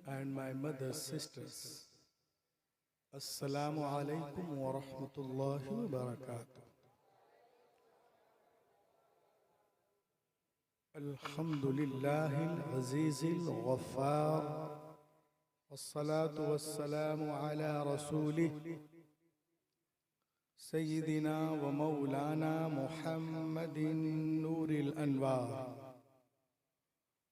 and my mother's sisters. Assalamu alaikum wa rahmatullahi wa barakatuh. Alhamdulillahil azizil ghaffar. Wassalatu wassalamu ala rasulih Sayyidina wa Maulana Muhammadin Nuril Anwar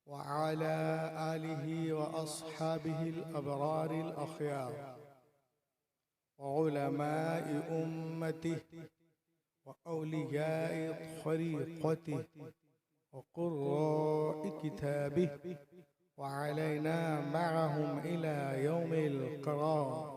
wa ala alihi wa ashabihi al-abrar al-akhyar wa ulama'i ummatihi wa awliya'i tariqatihi wa qurra'i kitabihi wa alayna ma'ahum ila yawmil qarar.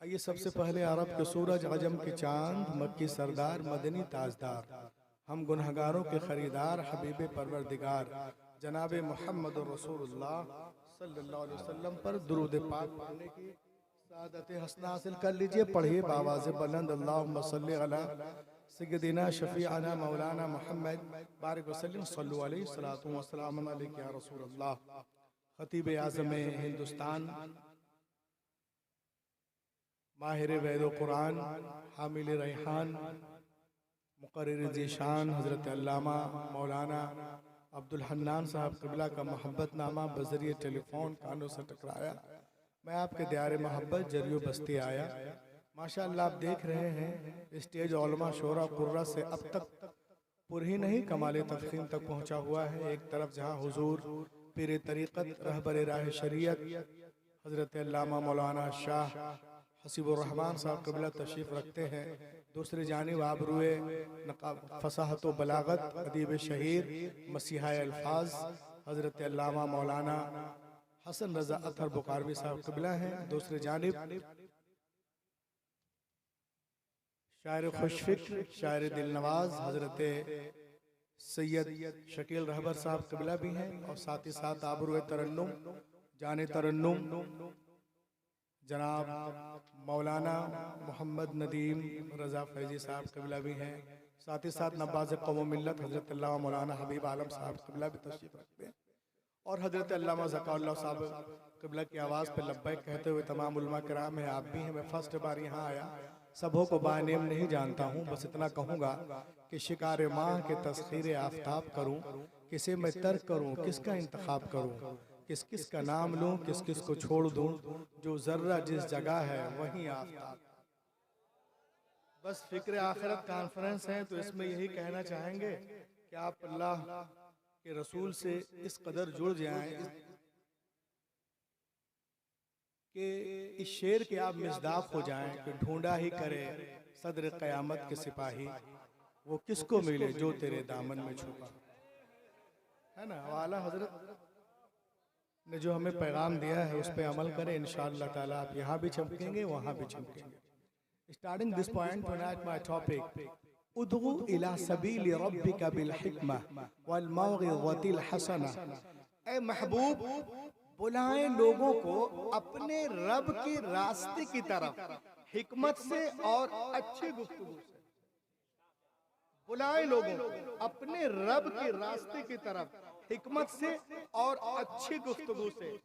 आइए सबसे पहले अरब के सूरज, अजम के चांद, मक्की सरदार, मदनी ताजदार, हम गुनहगारों के खरीदार हबीब परवरदिगार जनाब मोहम्मद रसूलुल्लाह सल्लल्लाहु अलैहि वसल्लम पर दुरूद पाक पढ़ने की सादत हसना हासिल कर लीजिए। पढ़िए बावाज़ बुलंद अल्लाहुम्मा सल्ली अला सय्यदिना शफीअना मौलाना मोहम्मद बारिक वसल्लम सल्लु अलैहि सलातु व सलाम अलैका या रसूलल्लाह। खतीब आज़म हिंदुस्तान, माहिर वैद कुरान, हामिल रैहान, मुक़र्रिर ज़ीशान हज़रत अल्लामा मौलाना अब्दुल हन्नान साहब क़िबला का मोहब्बतनामा बज़रिए टेलीफोन कानों से टकराया। मैं आपके द्यारे मोहब्बत जरियो बस्ती आया। माशाअल्लाह आप देख रहे हैं स्टेज उलमा शोरा कुर्रा से अब तक पुर ही नहीं कमाल तफ़ख़ीम तक पहुँचा हुआ है। एक तरफ जहाँ हुजूर पीर तरीक़त रहबर राह शरीयत हज़रत अल्लामा मौलाना शाह हसीबुर रहमान साहब क़िबला तशरीफ़ रखते हैं, दूसरी जानिब आबरूए फसाहत व बलागत अदीब शहीर मसीहा अल्फाज हज़रत अल्लामा मौलाना हसन रज़ा अतहर बुखारवी साहब क़िबला हैं। दूसरी जानिब शायर खुशफ़िक्र, शायर दिल नवाज हज़रत सैयद शकील रहबर साहब क़िबला भी हैं, और साथ ही साथ आबरूए तरन्नुम जाने तरन्नुम जनाब मौलाना मोहम्मद नदीम रज़ा फैज़ी साहब क़िबला भी हैं। साथ ही साथ नवाज़ कौम मिल्लत हज़रत अल्लामा मौलाना हबीब आलम साहब क़िबला भी तशरीफ़ रखते हैं, और हज़रत अल्लामा ज़काउल्लाह साहब क़िबला की आवाज़ पर लब्बैक कहते हुए तमाम उलमा किराम हैं, आप भी हैं। मैं फर्स्ट बार यहाँ आया, सबों को बानेम नहीं जानता हूँ, बस इतना कहूँगा कि शिकार माह के तस्खीर आफ्ताब करूँ, किसे मैं तर्क करूँ, किसका इंतखाब करूँ, किस किस का नाम लूँ, किस किस को छोड़ दूँ, जो ज़र्रा जिस जगह है वहीं आफ्ताब। बस फ़िक्र आखिरत कॉन्फ्रेंस है, तो इसमें यही कहना चाहेंगे कि आप अल्लाह के रसूल से इस कदर जुड़ जाएं कि इस शेर के आप मिज़दाक़ हो जाएं कि ढूंढा ही करे सदर क़यामत के सिपाही, वो किसको मिले जो तेरे दामन में छुपा है ना। आला हज़रत ने जो हमें पैगाम दिया है उस पर अमल करें, इंशाअल्लाह ताला आप यहाँ भी चमकेंगे, वहाँ भी चमकेंगे। Starting this point tonight my topic उदउ इला सबील रब्बिका बिल हिक्मा वल मौइज़तिल हसना। ए महबूब, बुलाएं लोगों को अपने रब के रास्ते की तरफ हिकमत से और अच्छी गुफ्तगू से। बुलाएं लोगों को अपने रब के रास्ते की तरफ हिकमत से और अच्छी गुफ्तगू से।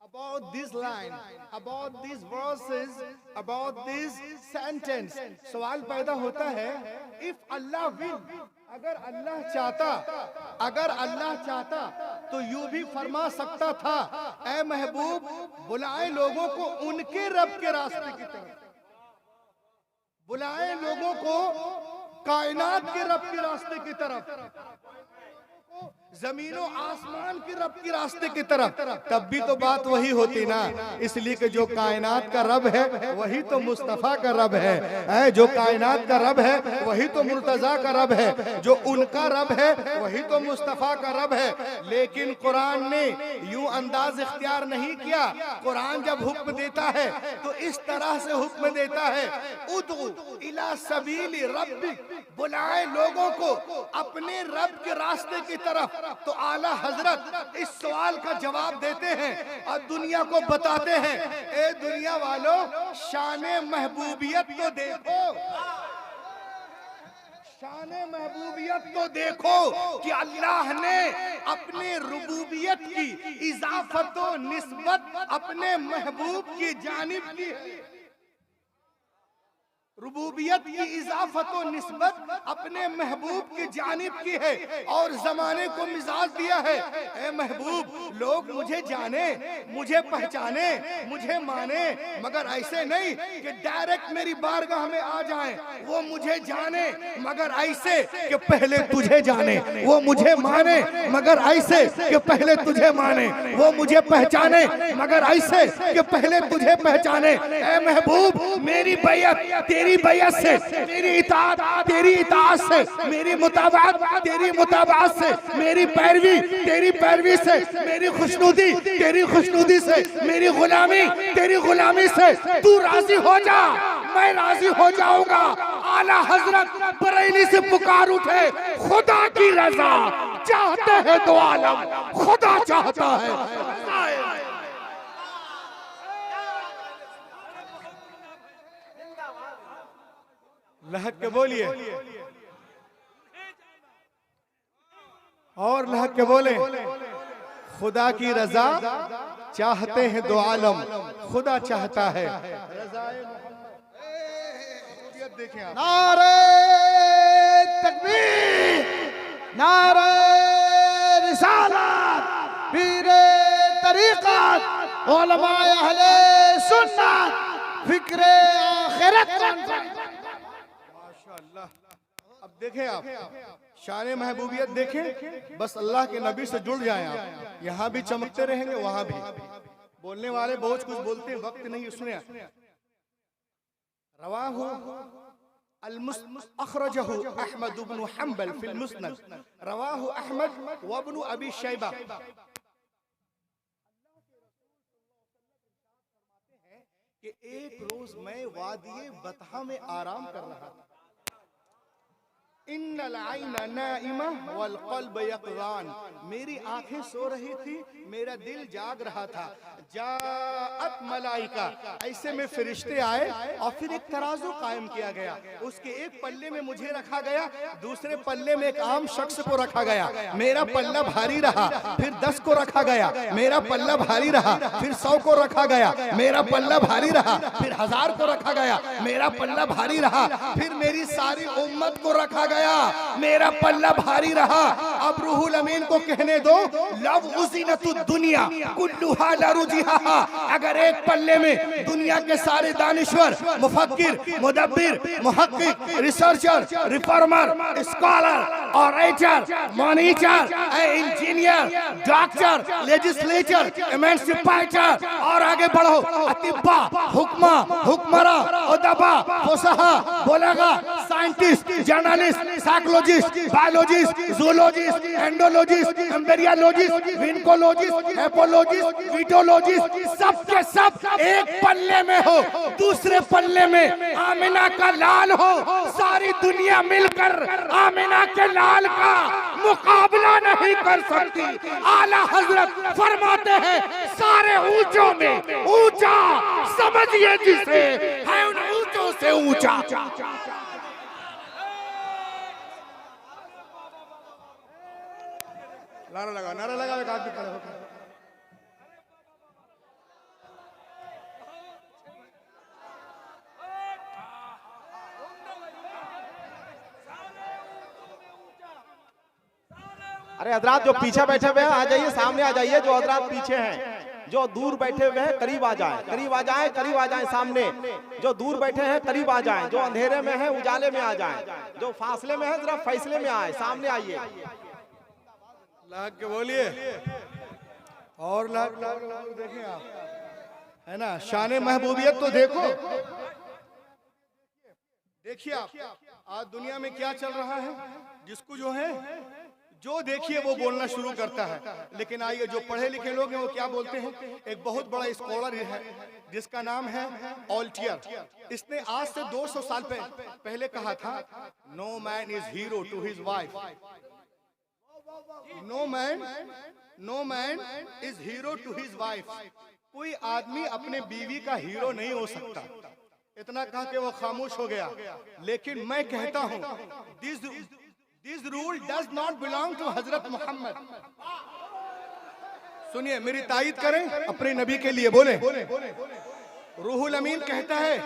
About this line, about these verses, about this sentence, सवाल पैदा होता है, if Allah will, अगर अल्लाह चाहता तो यूं भी फरमा सकता था, ऐ महबूब बुलाए लोगों को उनके रब के रास्ते की तरफ, बुलाए लोगों को कायनात के रब के रास्ते की तरफ, जमीनों आसमान की रब की रास्ते की तरफ, तब भी तो बात वही होती ना। इसलिए कि जो कायनात का रब है वही तो मुस्तफा का रब है, जो कायनात का रब है वही तो मुर्तजा का रब है, जो उनका रब है वही तो मुस्तफा का रब है। लेकिन कुरान ने यूं अंदाज इख्तियार नहीं किया। कुरान जब हुक्म देता है तो इस तरह से हुक्म देता है, उदउ इला सबीली रब्बिक, बुलाए लोगों को अपने रब के रास्ते की तरफ। तो आला हजरत इस सवाल का जवाब देते हैं और दुनिया को बताते हैं, ए दुनिया वालों, शाने महबूबियत तो देखो, शाने महबूबियत तो देखो कि अल्लाह ने अपने रुबूबियत की इजाफत व निस्बत अपने महबूब की जानिब की, रुबूबियत की इजाफत व निस्बत अपने महबूब की जानिब की है और जमाने को मिजाज दिया है, ए महबूब, लोग मुझे जाने, मुझे पहचाने, मुझे माने, मगर ऐसे नहीं कि डायरेक्ट मेरी बारगाह में आ जाएं। वो मुझे जाने मगर ऐसे कि पहले तुझे जाने, वो मुझे माने मगर ऐसे कि पहले तुझे माने, वो मुझे पहचाने मगर ऐसे कि पहले तुझे पहचाने। ए महबूब, मेरी बैयत तेरी बैयत से, मेरी इताअत तेरी इताअत से, मेरी मुताबात तेरी मुताबात से, मेरी पैरवी तेरी पैरवी से, मेरी खुशनुदी तेरी खुशनुदी से, मेरी गुलामी तेरी गुलामी से। तू राजी हो जा, मैं राजी हो जाऊंगा। आला हजरत बरेली से पुकार उठे, खुदा की रजा चाहते हैं तो आलम खुदा चाहता है। लहक के बोलिए और लहक के बोले, खुदा की रजा चाहते हैं दो आलम खुदा चाहता है। नारे तकबीर, नारे रिसालत, पीरे तरीक़त, उलमाए अहले सुन्नत, फिक्रे आखिरत। अब देखें आप शान महबूबियत देखें, बस अल्लाह के नबी से जुड़ जाएं आप। यहाँ भी चमकते रहेंगे, वहां भी। बोलने वाले बहुत कुछ बोलते हैं, वक्त नहीं सुने। रवाहु अखरजहु अहमद इब्न हंबल फिल मुस्नद, रवाहु अहमद व इब्न अबी शैबा। कि एक रोज मैं वादिये बतहा में आराम कर रहा था। इन्नल आइना नाइमा वल क़ल्ब यक़ज़ान, मेरी आंखें सो रही थी, मेरा दिल जाग रहा था। जाअत मलाइका, ऐसे में फरिश्ते आए और फिर एक तराजू कायम किया गया। उसके एक पल्ले में मुझे रखा गया, दूसरे पल्ले में एक आम शख्स को रखा गया। मेरा पल्ला भारी रहा, फिर 10 को रखा गया। मेरा पल्ला भारी रहा, फिर 100 को रखा गया। मेरा पल्ला भारी रहा, फिर 1000 को रखा गया। मेरा पल्ला भारी रहा, फिर मेरी सारी उम्मत को रखा गया। मेरा पल्ला भारी रहा। अब रूहुल अमीन को कहने दो, लव उज़ीनतुद दुनिया कुल्लुहा लरुजिहा। अगर एक पल्ले में दुनिया के सारे दानिश्वर, मुफक्किर, मुदब्बिर, मुहक्किक, researcher, reformer, scholar, orator, monitor, engineer, doctor, legislature, emancipator और आगे बढ़ो, अतिब्बा, हुक्मा, हुक्मरा, उदबा, फुसहा, बुलगा, scientist, journalist, psychologist, biologist, zoologist, एंडोलॉजिस्ट, एम्बेरियोलॉजिस्ट, विनकोलॉजिस्ट, एपोलॉजिस्ट, वीटोलॉजिस्ट, सबके सब एक पल्ले में हो। दूसरे पल्ले में आमिना का लाल हो। सारी दुनिया मिलकर आमिना के लाल का मुकाबला नहीं कर सकती। आला हजरत फरमाते हैं, सारे ऊंचों में ऊंचा समझिए जिसे, है उन ऊंचों से ऊंचा। नारा लगा, नारा लगा, एक आदमी खड़े होकर। अरे हजरात जो पीछे बैठे हुए हैं आ जाइए, सामने आ जाइए। जो हजरात पीछे हैं, जो दूर बैठे हुए हैं करीब आ जाएं, करीब आ जाएं, करीब आ जाएं। सामने जो दूर बैठे हैं करीब आ जाएं, जो अंधेरे में हैं उजाले में आ जाएं, जो फासले में हैं जरा फैसले में आए, सामने आइए। लाख के बोलिए और लाख लाख लाख देखें आप, है ना। शान महबूबियत तो देखो, देखिए आप आज दुनिया में क्या चल रहा है। जिसको जो है जो देखिए वो बोलना शुरू करता है। लेकिन आइए जो पढ़े लिखे लोग हैं वो क्या बोलते हैं। एक बहुत बड़ा स्कॉलर है जिसका नाम है ऑल्टियर, इसने आज से 200 साल पहले कहा था, no man is hero to his wife, no man is hero to his wife. कोई आदमी अपने बीवी का हीरो नहीं हो सकता। इतना कहा कि वो खामोश हो गया। लेकिन मैं कहता हूं this rule does not belong to Hazrat Mohammad. सुनिए, मेरी तायीद करें अपने नबी के लिए, बोले। रूहुल अमीन कहता है,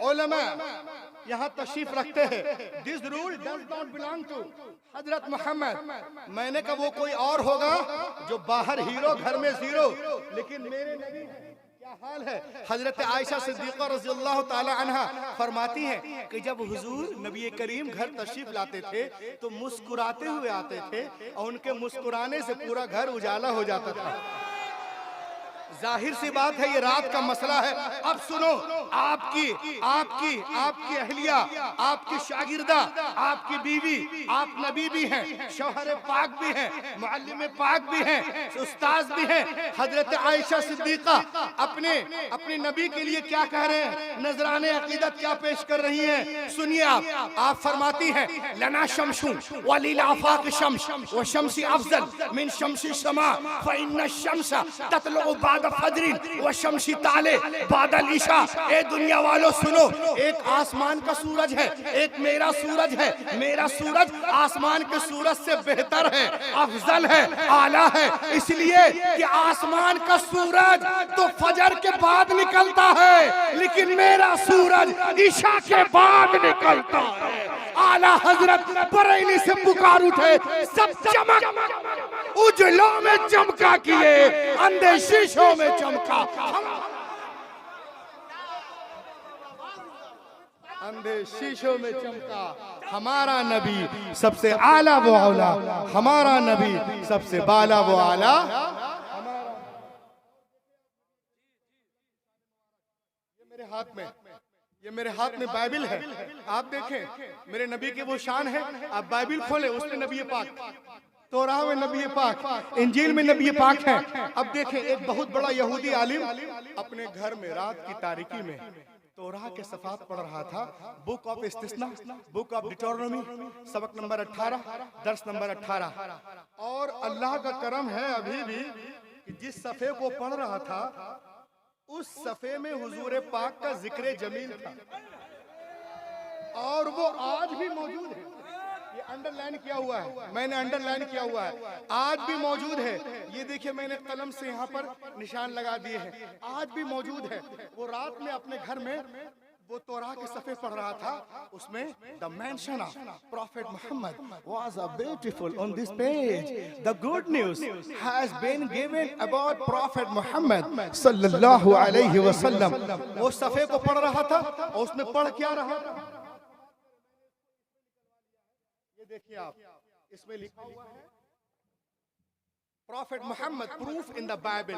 उलमा यहाँ तशरीफ रखते हैं, this rule does not belong to Hazrat Mohammad. मैंने कहा वो कोई और होगा जो बाहर हीरो घर में जीरो, लेकिन मेरे नबी क्या हाल है। हजरत आयशा सिद्दीक़ा रज़ियल्लाहु ताला अन्हा फरमाती हैं कि जब हुजूर नबी करीम घर तशरीफ लाते थे तो मुस्कुराते हुए आते थे और उनके मुस्कुराने से पूरा घर उजाला हो जाता था। जाहिर सी बात है ये रात का मसला है। अब सुनो, आपकी अहलिया, आपकी शागिर्दा, आपकी बीवी, आप नबी भी हैं, शौहर पाक भी हैं, मुअल्लिम पाक भी हैं, उस्ताद भी हैं। हजरत आयशा सिद्दीका अपने नबी के लिए क्या कह रहे हैं, नजराने अकीदत क्या पेश कर रही हैं। सुनिए आप फरमाती हैं, लना शमशुन वलिल आफाक शम्स व शम्सी अफजल मिन शम्सी समा फइन्न शम्स ततलु बाद फजरिन व शम्सी ताले बादल ईशा। ए दुनिया वालों सुनो, एक आसमान का सूरज है, एक मेरा सूरज है। मेरा सूरज आसमान के सूरज से बेहतर है, अफजल है, आला है, इसलिए कि आसमान का सूरज तो फजर के बाद निकलता है, लेकिन मेरा सूरज ईशा के बाद निकलता है। आला हजरत बरेली से पुकार उठे, सब चमक उजलों में चमका किए, अंधे शीशों में चमका। अंधे शीशों में चमका हमारा नबी सबसे आला वो आला, हमारा नबी सबसे बाला वो आला। ये मेरे हाथ में बाइबिल है। आप देखें मेरे नबी की वो शान है। आप बाइबिल खोले, उसमें नबी पाक, तौराह में नबी पाक, इंजील में नबी पाक है। अब देखें एक बहुत बड़ा यहूदी आलिम अपने घर में रात की तारीकी में तौराह के सफ़ात पढ़ रहा था। बुक ऑफ इस्तिस्ना, बुक ऑफ डिटोरनोमी, सबक नंबर 18, दर्स नंबर 18। और अल्लाह का करम है अभी भी कि जिस सफ़े को पढ़ रहा था उस सफ़े में हुजूर पाक का जिक्र जमील था और वो आज भी मौजूद है। ये अंडरलाइन किया हुआ है, मैंने अंडरलाइन किया हुआ है, आज भी मौजूद है। ये देखिए मैंने कलम से यहाँ पर निशान लगा दिए हैं, आज भी मौजूद है। वो रात में अपने घर में वो तौराह के सफ़े पढ़ रहा था, उसमें the mention of Prophet Mohammad was a beautiful on this page, the good news has been given about Prophet Mohammad सल्लल्लाहु अलैहि वसल्लम। वो सफ़े को पढ़ रहा था और उसमें पढ़ क्या रहा था, ये देखिए आप, इसमें लिखा हुआ है Prophet Muhammad proof in the Bible.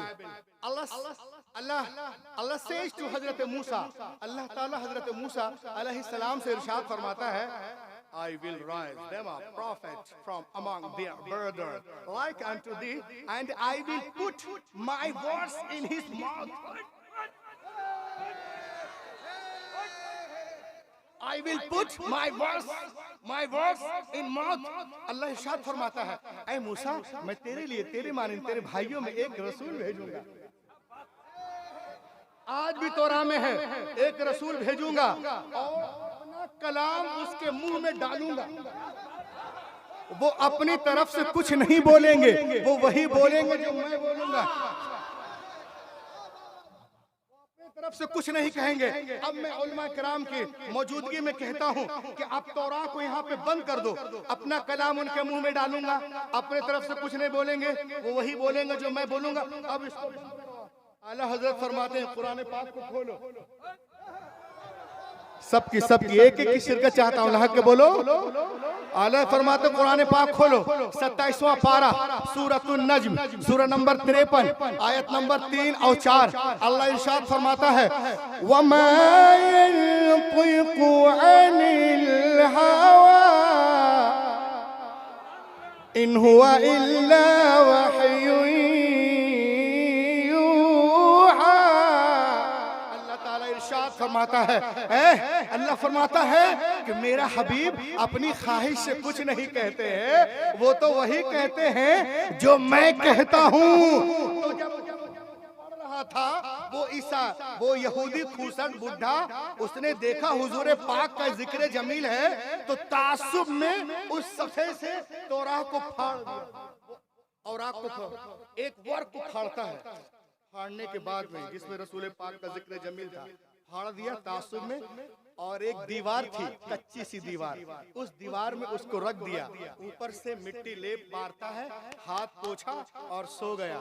Allah says to Hazrat Musa, Allah Taala Hazrat Musa alayhi salam से इरशाद फरमाता है, I will rise them up prophets from among their brethren like unto thee, and I will put my words in his mouth. I will put my words in mouth. अल्लाह इरशाद फरमाता है, ऐ मूसा मैं तेरे लिए, तेरे मानिंद तेरे भाइयों में एक रसूल भेजूंगा। आज भी तौराह में है, एक रसूल भेजूंगा और अपना कलाम उसके मुंह में डालूंगा। वो अपनी तरफ से कुछ नहीं बोलेंगे, वो वही बोलेंगे जो मैं बोलूंगा। तरफ से कुछ नहीं कहेंगे। अब मैं उलमा किराम की मौजूदगी में कहता हूँ कि आप तौराह को यहाँ पे बंद कर दो, अपना कलाम उनके मुंह में डालूंगा, अपने तरफ से कुछ नहीं बोलेंगे, वो वही बोलेंगे जो मैं बोलूंगा। अब इसको आला हजरत फरमाते हैं, कुरान पाक को खोलो, सबकी एक एक की शिरकत चाहता हूँ, हक के बोलो। आला फरमाते कुरान पाक खोलो 27वां पारा सूरतुन नज्म सूरा नंबर 53 आयत नंबर 3 और 4। अल्लाह इरशाद फरमाता है वमा यंतिकु अनिल हवा इन हुवा इल्ला वहयुन यूहा। अल्लाह ताला इरशाद फरमाता है, अल्लाह फरमाता है कि मेरा हबीब अपनी ख्वाहिश से कुछ नहीं कहते हैं, वो तो वही कहते हैं जो मैं कहता हूँ। तो जब पढ़ रहा था वो यहूदी खूसट बुढ़ा, उसने देखा हुजूर पाक का जिक्र जमील है तो तासुब में उस सफ़े से तौराह को फाड़ दिया और एक वर्ग को फाड़ता है। फाड़ने के बाद में जिसमें रसूल पाक का जिक्र जमील था फाड़ दिया तासुब में, और एक दीवार थी कच्ची सी दीवार, उस दीवार में उसको रख दिया, ऊपर से मिट्टी लेप मारता है, हाथ पोछा और सो गया।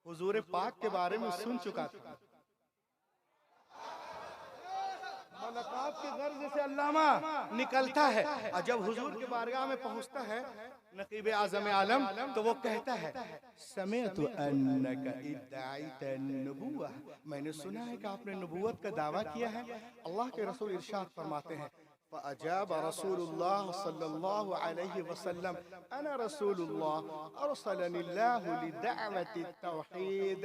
हुजूर पाक के बारे में सुन चुका था। मुलाकात के गर्ज से अल्लामा निकलता है और जब हुजूर के बारगाह में पहुंचता है नकीब आज़म आलम तो वो कहता है समेअतु अन्नका इद्दाईत नबुव्वा, मैंने सुना है कि आपने नबूवत का दावा किया है। अल्लाह के रसूल इरशाद फरमाते हैं फ़अजाब रसूलुल्लाह सल्लल्लाहु अलैहि वसल्लम अना रसूलुल्लाह अरसलनिल्लाहु लिदअवति तौहीद,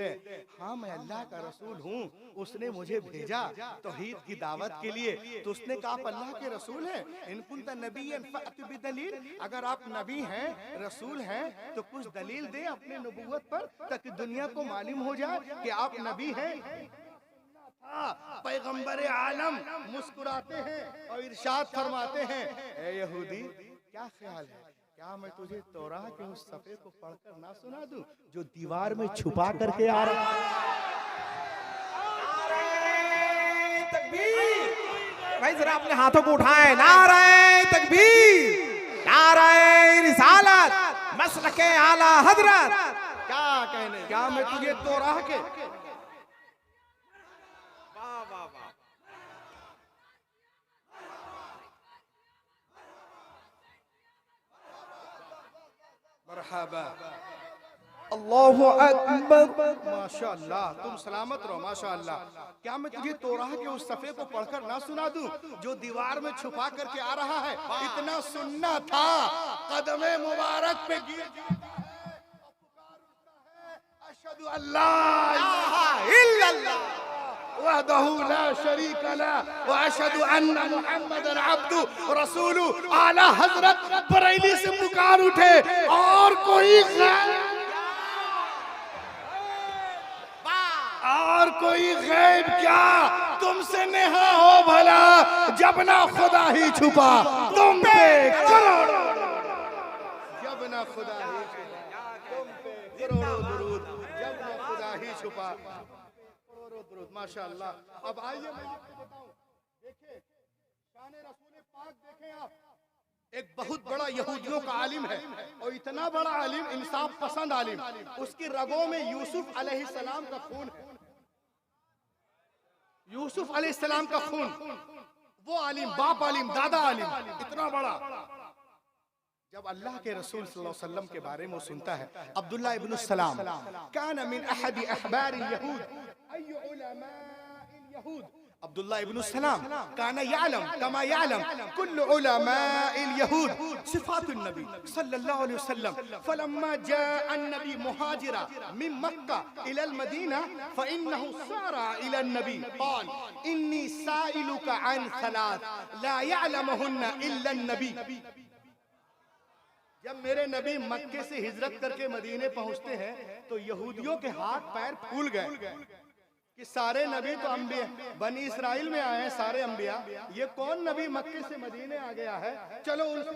हाँ मैं अल्लाह का रसूल हूँ, उसने मुझे भेजा तौहीद की दावत के लिए। तो उसने कहा आप अल्लाह के रसूल हैं, इन कुंत नबिय्यन फ़अति बिदलील, अगर आप नबी हैं रसूल हैं तो कुछ दलील दे अपने नबूवत पर ताकि दुनिया को मालूम हो जाए कि आप नबी हैं। पैगंबर आलम मुस्कुराते हैं और इरशाद फरमाते हैं ए यहूदी क्या ख्याल है, क्या मैं तुझे तौराह के उस सफ़े को पढ़कर ना सुना दूं जो दीवार में छुपा करके आ रहा है। भाई जरा अपने हाथों को उठाएं, नारे तकबीर, नारे रिसालत, मसलके आला हजरत। क्या कहने, क्या मैं तुझे तौराह के मरहबा अल्लाहु अकबर, माशाअल्लाह, तुम सलामत रहो माशाअल्लाह। क्या मैं तुझे तौराह के उस सफ़े को पढ़कर ना सुना दूं जो दीवार में छुपा करके आ रहा है। इतना सुनना था कदमे मुबारक पे गिर अशहदु अल्ला इलाहा इल्लल्लाह वहदहु ला शरीका लह व अशहदु अन्ना मुहम्मदन अब्दु रसूलु। आला हजरत बरेली से पुकार उठे और कोई गैब क्या तुमसे नेहा हो भला, जब ना खुदा ही छुपा तुम पे करोड़ों, जब ना खुदा ही छुपा तुम पे करोड़ों दुरूद, जब ना खुदा ही छुपा करोड़ों दुरूद। माशाअल्लाह। अब आइए मैं आपको बताऊं, देखिए शान रसूल पाक देखें आप, एक बहुत बड़ा यहूदियों का आलिम है और इतना बड़ा आलिम, इंसाफ पसंद आलिम, उसकी रगों में यूसुफ अलैहिस्सलाम का खून है, यूसुफ अलैहिस्सलाम का खून। वो आलिम, बाप आलिम, दादा आलिम, इतना बड़ा। जब अल्लाह के रसूल सल्लल्लाहु अलैहि वसल्लम के बारे में सुनता है, अब्दुल्लाह इब्न सलाम कान मिन अहद अहबार यहूद अय उलमाइल यहूद, अब्दुल्लाह इब्न सलाम कान यालम कमा यालम कुल्लु उलमाइल यहूद सिफातुन नबी सल्लल्लाहु अलैहि वसल्लम। फलम्मा जाअ अन्नबी मुहाजिरा मिन मक्का इला अल-मदीना फइन्नहु सारा इला अन-नबी क़ाल इन्नी साइलुका अन सलात ला यअलमुहुन्ना इल्ला अन-नबी। जब मेरे नबी मक्के से हिजरत करके मदीने पहुंचते हैं तो यहूदियों के हाथ पैर फूल गए कि सारे नबी तो अंबिया बनी इसराइल में आए हैं, सारे अंबिया, ये कौन नबी मक्के से मदीने आ गया है, चलो उनसे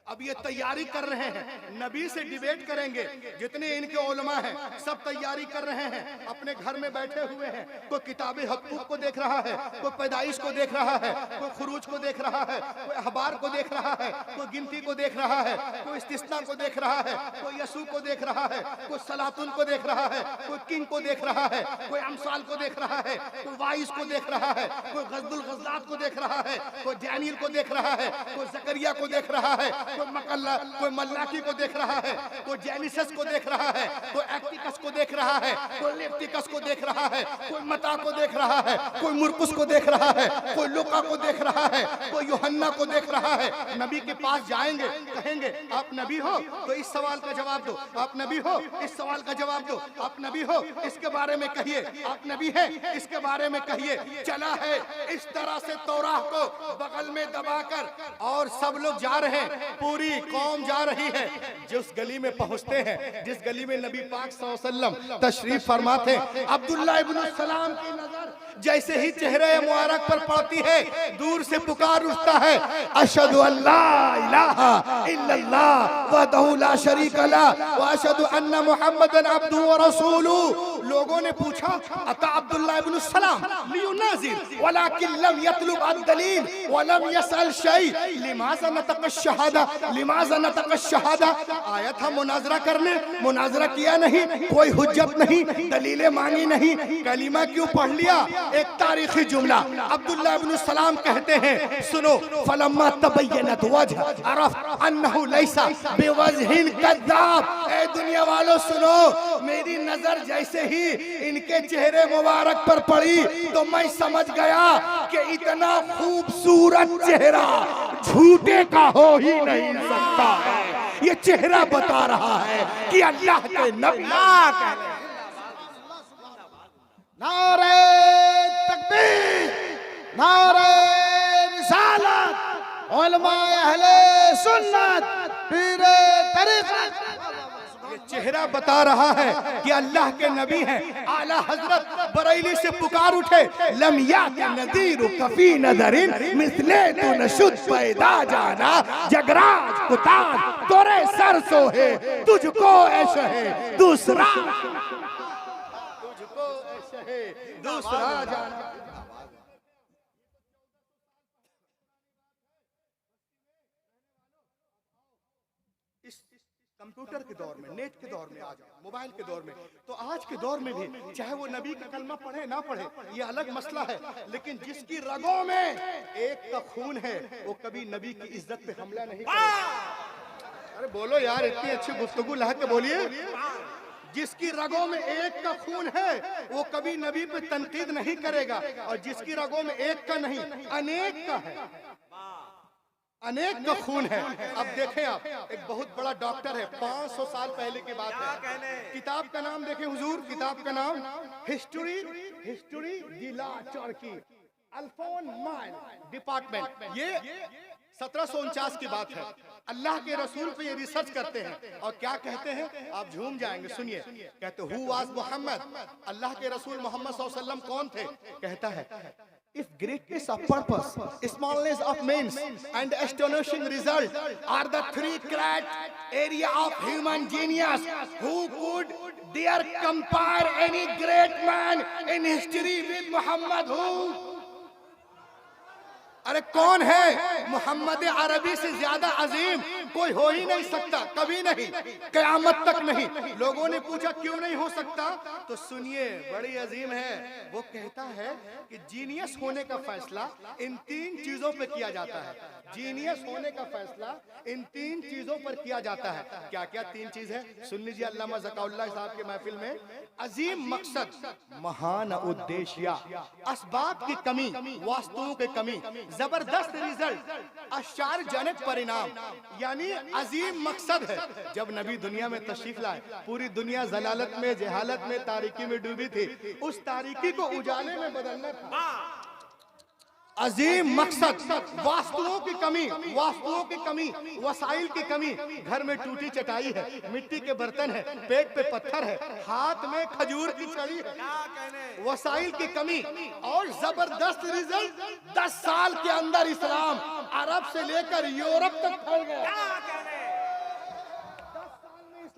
अब ये तैयारी कर रहे हैं, नबी से डिबेट करेंगे। जितने इनके उलमा हैं सब तैयारी कर रहे हैं, अपने घर में बैठे हुए हैं। कोई किताबे हकूक को देख रहा है, कोई पैदाइश को देख रहा है, कोई खुरूज को देख रहा है, कोई अखबार को देख रहा है, कोई गिनती को देख रहा है, कोई इस्तिस्ना को देख रहा है, कोई यसू को देख रहा है, कोई सलातुन को देख रहा है, कोई किंग को देख रहा है, कोई अमसाल को देख रहा है, कोई वाइस को देख रहा है, कोई गजदुल गजदात को देख रहा है, कोई डैनियल को देख रहा है, कोई जकरिया को देख रहा है, कोई मल्लाकी को देख रहा है, कोई जेनिसस को देख रहा है, कोई एक्टिकस को देख रहा है, कोई लेप्टिकस को देख रहा है, कोई मता को देख रहा है, कोई मुरकुस को देख रहा है, कोई लुका को देख रहा है, कोई यूहन्ना को देख रहा है। नबी के पास जाएंगे, कहेंगे आप नबी हो तो इस सवाल का जवाब दो, आप नबी हो इस सवाल का जवाब दो, आप नबी हो इसके बारे में कहिए, आप नबी है इसके बारे में कहिए। चला है इस तरह से तौराह को बगल में दबाकर, और सब लोग जा रहे हैं, पूरी कौम जा रही है। जिस गली में पहुंचते हैं, जिस गली में नबी पाक सल्लल्लाहु अलैहि वसल्लम तशरीफ फरमाते, अब्दुल्लाह इब्न सलाम की नजर जैसे ही चेहरे मुबारक पर पड़ती है, दूर से पुकार उठता है, अशहदु अल्ला इलाहा इल्लल्लाह वहदहु ला शरीका ला व अशहदु अन्ना मुहम्मदन अब्दुहु व रसूलुहु। लोगों ने पूछा अता अब्दुल्लाह इब्न सलाम लियुनाजिर वलाकिन लम यतलुब अद-दलील व लम यसअल शै लिमाज़ा नतक़ अश-शहादा, लिमाज़ा नतक़ अश-शहादा। आया था मुनाजरा करने, मुनाजरा किया नहीं, कोई हुज्जत नहीं, दलीलें मांगी नहीं, कलीमा क्यों पढ़ लिया। एक तारीखी जुमला अब्दुल्लाह इब्न सलाम कहते हैं, सुनो, फलम्मा तबय्यनत वजह अरफ अन्नहु लैसा बिवजहिन कद्दाब। ए दुनिया वालों सुनो, मेरी नजर जैसे ही इनके चेहरे मुबारक पर पड़ी तो मैं समझ गया कि इतना खूबसूरत चेहरा झूठे का हो ही नहीं सकता है। ये चेहरा बता रहा है कि अल्लाह के नबी। नारे तकबीर, नारे रिसालत, उलमाए अहले सुन्नत, पीरे तरीक़त। ये चेहरा बता रहा है कि अल्लाह के नबी हैं। आला हजरत बरेली से पुकार उठे, लम याति नज़ीरु कफ़ी नज़रिन मिसले तू नशुद पैदा जाना, जगराज कुतार तोरे सर सोहे तुझको ऐशे है दूसरा, तुझको ऐशे है दूसरा जाना। कंप्यूटर के दौर में, नेट के दौर में आ जाओ, मोबाइल के दौर में, तो आज के दौर में भी चाहे वो नबी का कलमा पढ़े ना पढ़े ये अलग मसला है, लेकिन जिसकी रगों में एक का खून है वो कभी नबी की इज्जत पे हमला नहीं करेगा। अरे बोलो यार, इतनी अच्छी गुफ्तगू ला के बोलिए। जिसकी रगों में एक का खून है वो कभी नबी पे तनकीद नहीं करेगा, और जिसकी रगों में एक का नहीं अनेक का है, अनेक का खून है। अब देखें आप, एक बहुत बड़ा डॉक्टर है, 500 साल पहले की बात है। किताब का नाम देखें हुजूर, किताब का नाम हिस्ट्री दिला टर्की अल्फोन माइल डिपार्टमेंट। ये 1749 की बात है। अल्लाह के रसूल पे ये रिसर्च करते हैं और क्या कहते हैं आप झूम जाएंगे, सुनिए। कहते हु वाज मोहम्मद, अल्लाह के रसूल मोहम्मद सल्लल्लाहु अलैहि वसल्लम कौन थे। कहता है if greatness of purpose, smallness of means and astonishing result are the three great area of human genius, who could dare compare any great man in history with Muhammad? Who? अरे कौन है मोहम्मद अरबी से ज्यादा अजीम कोई हो ही नहीं सकता, कभी नहीं, कयामत तक नहीं। लोगों ने पूछा क्यों नहीं हो सकता, तो सुनिए बड़ी अजीम है। वो कहता है कि जीनियस होने का फैसला इन 3 चीजों पर किया जाता है। जीनियस होने का फैसला इन 3 चीजों पर किया जाता है। क्या क्या 3 चीज है, सुन लीजिए अल्लामा ज़काउल्लाह साहब के महफिल में। अजीम मकसद, महान उद्देश्य, असबाब की कमी, वास्तुओं की कमी, जबरदस्त रिजल्ट, आश्चर्यजनक परिणाम, यानी अजीम मकसद है। जब नबी दुनिया में तशरीफ लाए, पूरी दुनिया जलालत में, जहालत में, तारीकी में डूबी थी, उस तारीकी को उजाले में बदलना था। अजीम मकसद, वास्तुओं की कमी, वास्तुओं की कमी, वसाइल की कमी। घर में टूटी चटाई है, मिट्टी के बर्तन है, पेट पे पत्थर है, हाथ में खजूर की छड़ी है, वसाइल की कमी। और जबरदस्त रिजल्ट, 10 साल के अंदर इस्लाम अरब से लेकर यूरोप तक फैल गया।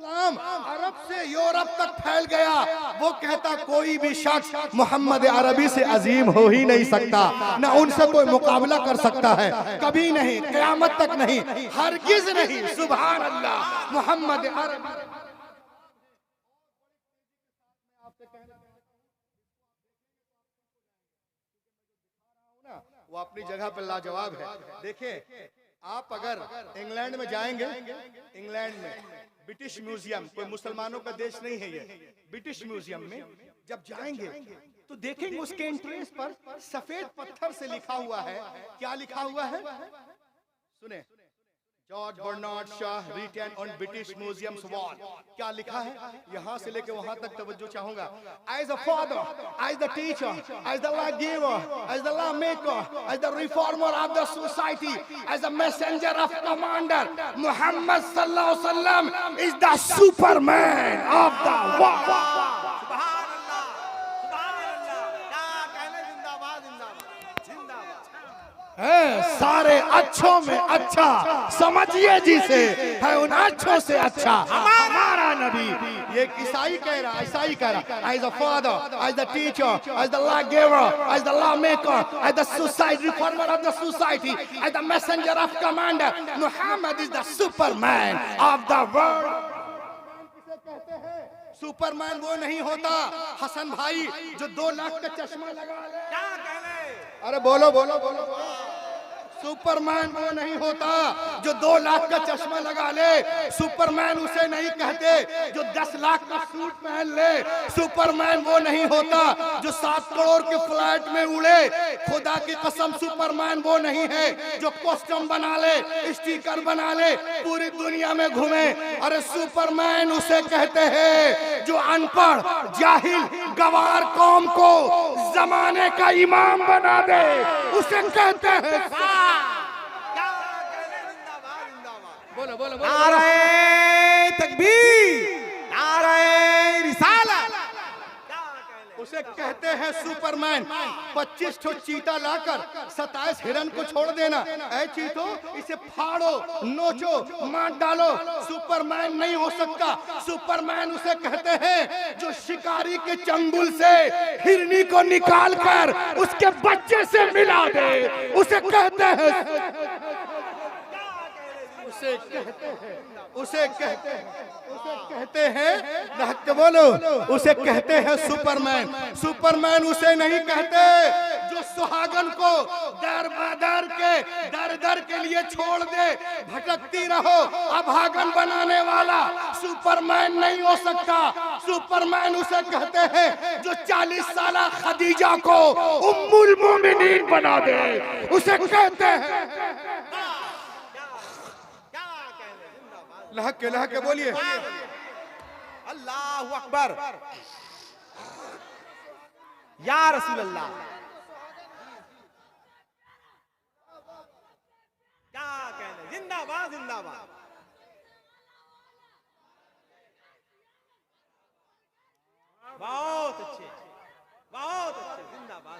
इस्लाम अरब से यूरोप तक फैल गया। वो कहता कोई भी शख्स मोहम्मद अरबी से अजीम हो ही नहीं सकता, ना उनसे कोई मुकाबला कर सकता है, कभी नहीं, क़यामत तक नहीं, हरगिज नहीं। सुभान अल्लाह। मोहम्मद अरबी वो अपनी जगह पर लाजवाब है। देखिए, आप अगर इंग्लैंड में जाएंगे, इंग्लैंड में ब्रिटिश म्यूजियम, कोई मुसलमानों का देश नहीं है ये, ब्रिटिश म्यूजियम में जब जाएंगे तो देखेंगे उसके एंट्रेंस पर सफेद पत्थर से लिखा हुआ है। क्या लिखा हुआ है? सुने, George Bernard Shaw written on British Museum's wall. क्या लिखा है? यहां से लेके वहां तक तवज्जो चाहूंगा। As a father, as the teacher, as the law giver, as the law maker, as the reformer of the society, as a messenger of commander, Muhammad सल्लल्लाहु अलैहि वसल्लम is the superman of the world. सारे अच्छों में अच्छा समझिए जिसे है, उन अच्छों से अच्छा हमारा नबी। ये ईसाई कह रहा, ईसाई कह रहा, as a father, as the teacher, as the law giver, as the law maker, as the society reformer of the society, as the messenger of commander, Muhammad is the superman of the world. Superman वो नहीं होता हसन भाई जो 2 लाख का चश्मा लगा ले। क्या कह ले? अरे बोलो बोलो बोलो। सुपरमैन वो नहीं होता जो 2 लाख का चश्मा लगा ले। सुपरमैन उसे नहीं कहते जो 10 लाख का सूट पहन ले। सुपरमैन वो नहीं होता जो 7 करोड़ के फ्लाइट में उड़े। खुदा की कसम, सुपरमैन वो नहीं है जो कॉस्ट्यूम बना ले, स्टिकर बना ले, पूरी दुनिया में घूमे। अरे सुपरमैन उसे कहते हैं जो अनपढ़, जाहिल, गवार कौम को जमाने का इमाम बना दे, उसे कहते हैं। बोलो बोलो बोलो। नारे तकबीर, नारे रिसालत, उसे कहते हैं सुपरमैन। 25 ठो चीता लाकर 27 हिरन को छोड़ देना। ऐ चीतो, इसे फाड़ो, नोचो, मार डालो, सुपरमैन नहीं हो सकता। सुपरमैन उसे कहते हैं जो शिकारी के चंगुल से हिरनी को निकाल कर उसके बच्चे से मिला दे, उसे कहते हैं। उसे कहते हैं बोलो, उसे कहते हैं सुपरमैन। सुपरमैन उसे नहीं कहते जो सुहागन को दर बदर के दर दर के लिए छोड़ दे, भटकती रहो, अभागन बनाने वाला सुपरमैन नहीं हो सकता। सुपरमैन उसे कहते हैं जो 40 साल खदीजा को उम्मुल मोमिनीन बना दे, उसे कहते हैं। लहक के बोलिए अल्लाहु अकबर, या रसूल अल्लाह। क्या कहने, जिंदाबाद जिंदाबाद। बहुत अच्छे, बहुत अच्छे, जिंदाबाद।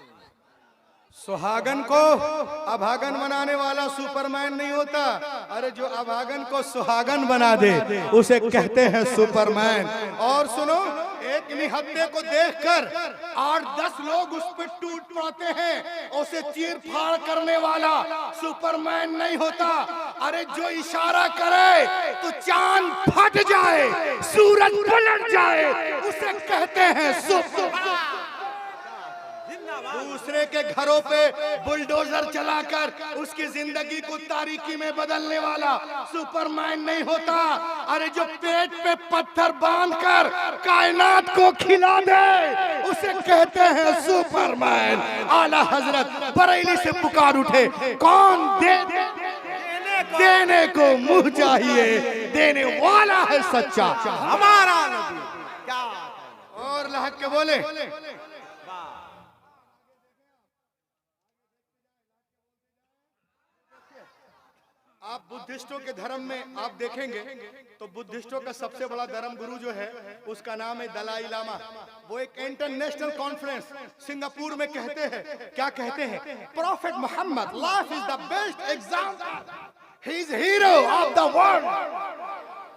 सुहागन को अभागन बनाने वाला सुपरमैन नहीं होता। अरे जो अभागन को सुहागन बना दे उसे कहते हैं सुपरमैन। और सुनो, एक निहत्थे को देखकर 8-10 लोग उस पर टूट पड़ते हैं, उसे चीर फाड़ करने वाला सुपरमैन नहीं होता। अरे जो इशारा करे तो चांद फट जाए, सूरज पलट जाए, उसे कहते हैं सुपरमैन। दूसरे के घरों पे बुलडोजर चलाकर उसकी जिंदगी को तारीकी में बदलने वाला सुपरमैन नहीं होता। अरे जो पेट पे पत्थर बांधकर कायनात को खिला दे, उसे कहते हैं सुपरमैन। आला हजरत बरेली से पुकार उठे, कौन देने को मुंह चाहिए, देने वाला है सच्चा हमारा नबी। क्या और लहक के बोले। आप बुद्धिस्टों के धर्म में आप देखेंगे तो बुद्धिस्टों का सबसे बड़ा धर्म गुरु जो है उसका नाम है दलाई लामा। वो एक इंटरनेशनल कॉन्फ्रेंस सिंगापुर में कहते हैं, क्या कहते हैं, Prophet Mohammad life is the best example, he is hero of the world.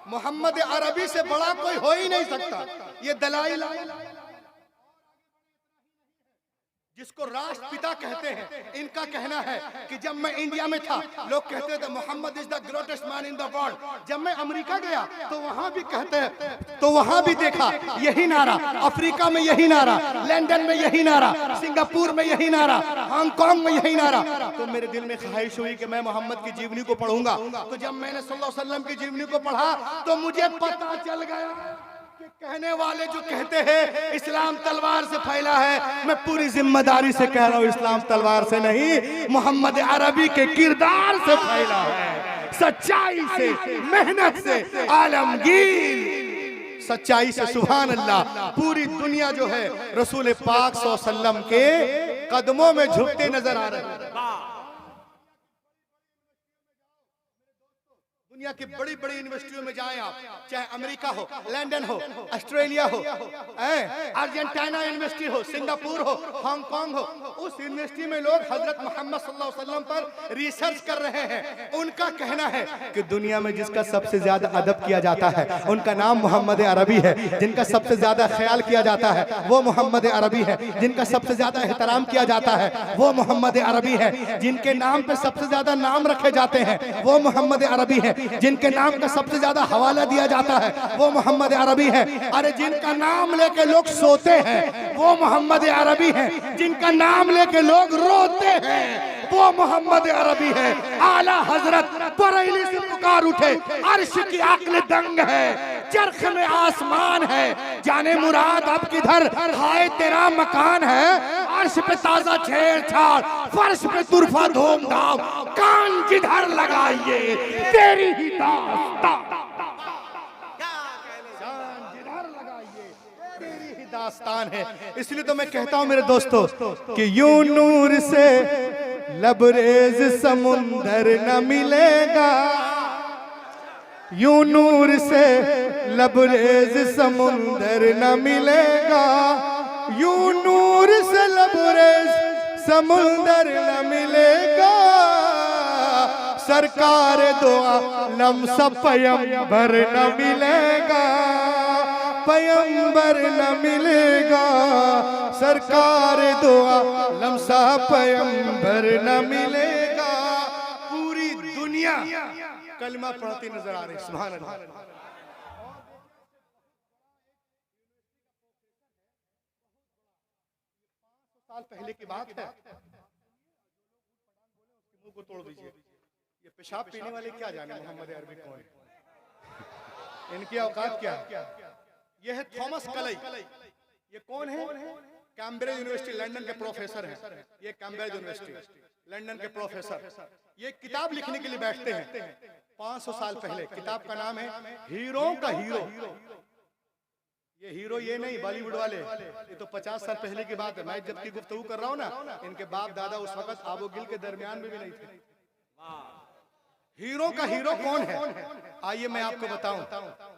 Mohammad अरबी से बड़ा कोई हो ही नहीं सकता। ये दलाइल जिसको राष्ट्रपिता कहते हैं, इनका कहना है कि जब मैं इंडिया में था लोग कहते थे Mohammad is the greatest man in the world. जब मैं अमेरिका गया तो वहां भी कहते हैं, तो वहां भी देखा यही नारा, अफ्रीका में यही नारा, लंदन में यही नारा, सिंगापुर में यही नारा, हांगकांग में यही नारा। तो मेरे दिल में ख्वाहिश हुई कि मैं मोहम्मद की जीवनी को पढ़ूंगा। तो जब मैंने सल्लल्लाहु अलैहि वसल्लम की जीवनी को पढ़ा तो मुझे पता चल गया कि कहने वाले जो कहते हैं इस्लाम तलवार से फैला है, मैं पूरी जिम्मेदारी से कह रहा हूं इस्लाम तलवार से नहीं, मोहम्मद अरबी के किरदार से फैला है, सच्चाई से, मेहनत से, आलमगीर सच्चाई से। सुभान अल्लाह। पूरी दुनिया जो है रसूल पाक सल्लल्लाहु अलैहि वसल्लम के कदमों में झुकते नजर आ रहे हैं। दुनिया की बड़ी बड़ी यूनिवर्सिटियों में जाएं आप, चाहे अमेरिका हो, लंदन हो, ऑस्ट्रेलिया हो, अर्जेंटीना यूनिवर्सिटी हो, सिंगापुर हो, हांगकांग हो, उस यूनिवर्सिटी में लोग हजरत मोहम्मद सल्लल्लाहु अलैहि वसल्लम पर रिसर्च कर रहे हैं। उनका कहना है कि दुनिया में जिसका सबसे ज्यादा अदब किया जाता है उनका नाम मोहम्मद अरबी है, जिनका सबसे ज्यादा ख्याल किया जाता है वो मोहम्मद अरबी है, जिनका सबसे ज्यादा एहतराम किया जाता है वो मोहम्मद अरबी है, जिनके नाम पे सबसे ज्यादा नाम रखे जाते हैं वो मोहम्मद अरबी है, जिनके नाम का सबसे ज्यादा हवाला दिया जाता है वो मोहम्मद अरबी है। अरे जिनका नाम लेके लोग सोते हैं वो मोहम्मद अरबी है, जिनका नाम लेके लोग रोते हैं वो मोहम्मद अरबी है। आला हजरत बरेली से पुकार उठे, अर्श की अक्ल दंग है, चरख में आसमान है, जाने मुराद अब किधर हाय तेरा मकान है, अर्श पे ताजा छेड़छाड़, फर्श पे तुरफा धूमधाम, कान जिधर लगाइए तेरी ही दास्तान, कान जिधर लगाइए तेरी ही दास्तान है। इसलिए तो मैं कहता हूं मेरे दोस्तों कि यूं नूर से लबरेज समुंदर न मिलेगा, यूं नूर से लबरेज समुंदर न मिलेगा, यूं नूर से लबरेज समुंदर न मिलेगा, सरकार दो आलम सा पैगंबर न मिलेगा, पैगंबर न मिलेगा, सरकार दो आलम सा पैगंबर न मिलेगा। पूरी दुनिया कलमा पढ़ती नजर आ रही। सुभान अल्लाह। साल पहले की बात है, मुंह को तोड़ दीजिए। ये पेशाब पीने वाले क्या जाने मोहम्मद अरबी कौन है, इनकी औकात क्या है। ये है थॉमस कलई। ये कौन है? कैम्ब्रिज यूनिवर्सिटी लंदन के प्रोफेसर हैं। ये कैम्ब्रिज यूनिवर्सिटी लंदन के प्रोफेसर ये किताब लिखने के लिए बैठते हैं 500 साल पहले। किताब का नाम है हीरो का हीरो। ये हीरो ये नहीं बॉलीवुड वाले, ये तो 50 साल पहले की बात है। मैं जबकि गुफ्तगू कर रहा हूँ ना, इनके बाप दादा उस वक्त आबो गिल के दरमियान में भी नहीं थे। हीरो का हीरो कौन है? आइए मैं आपको बताऊं।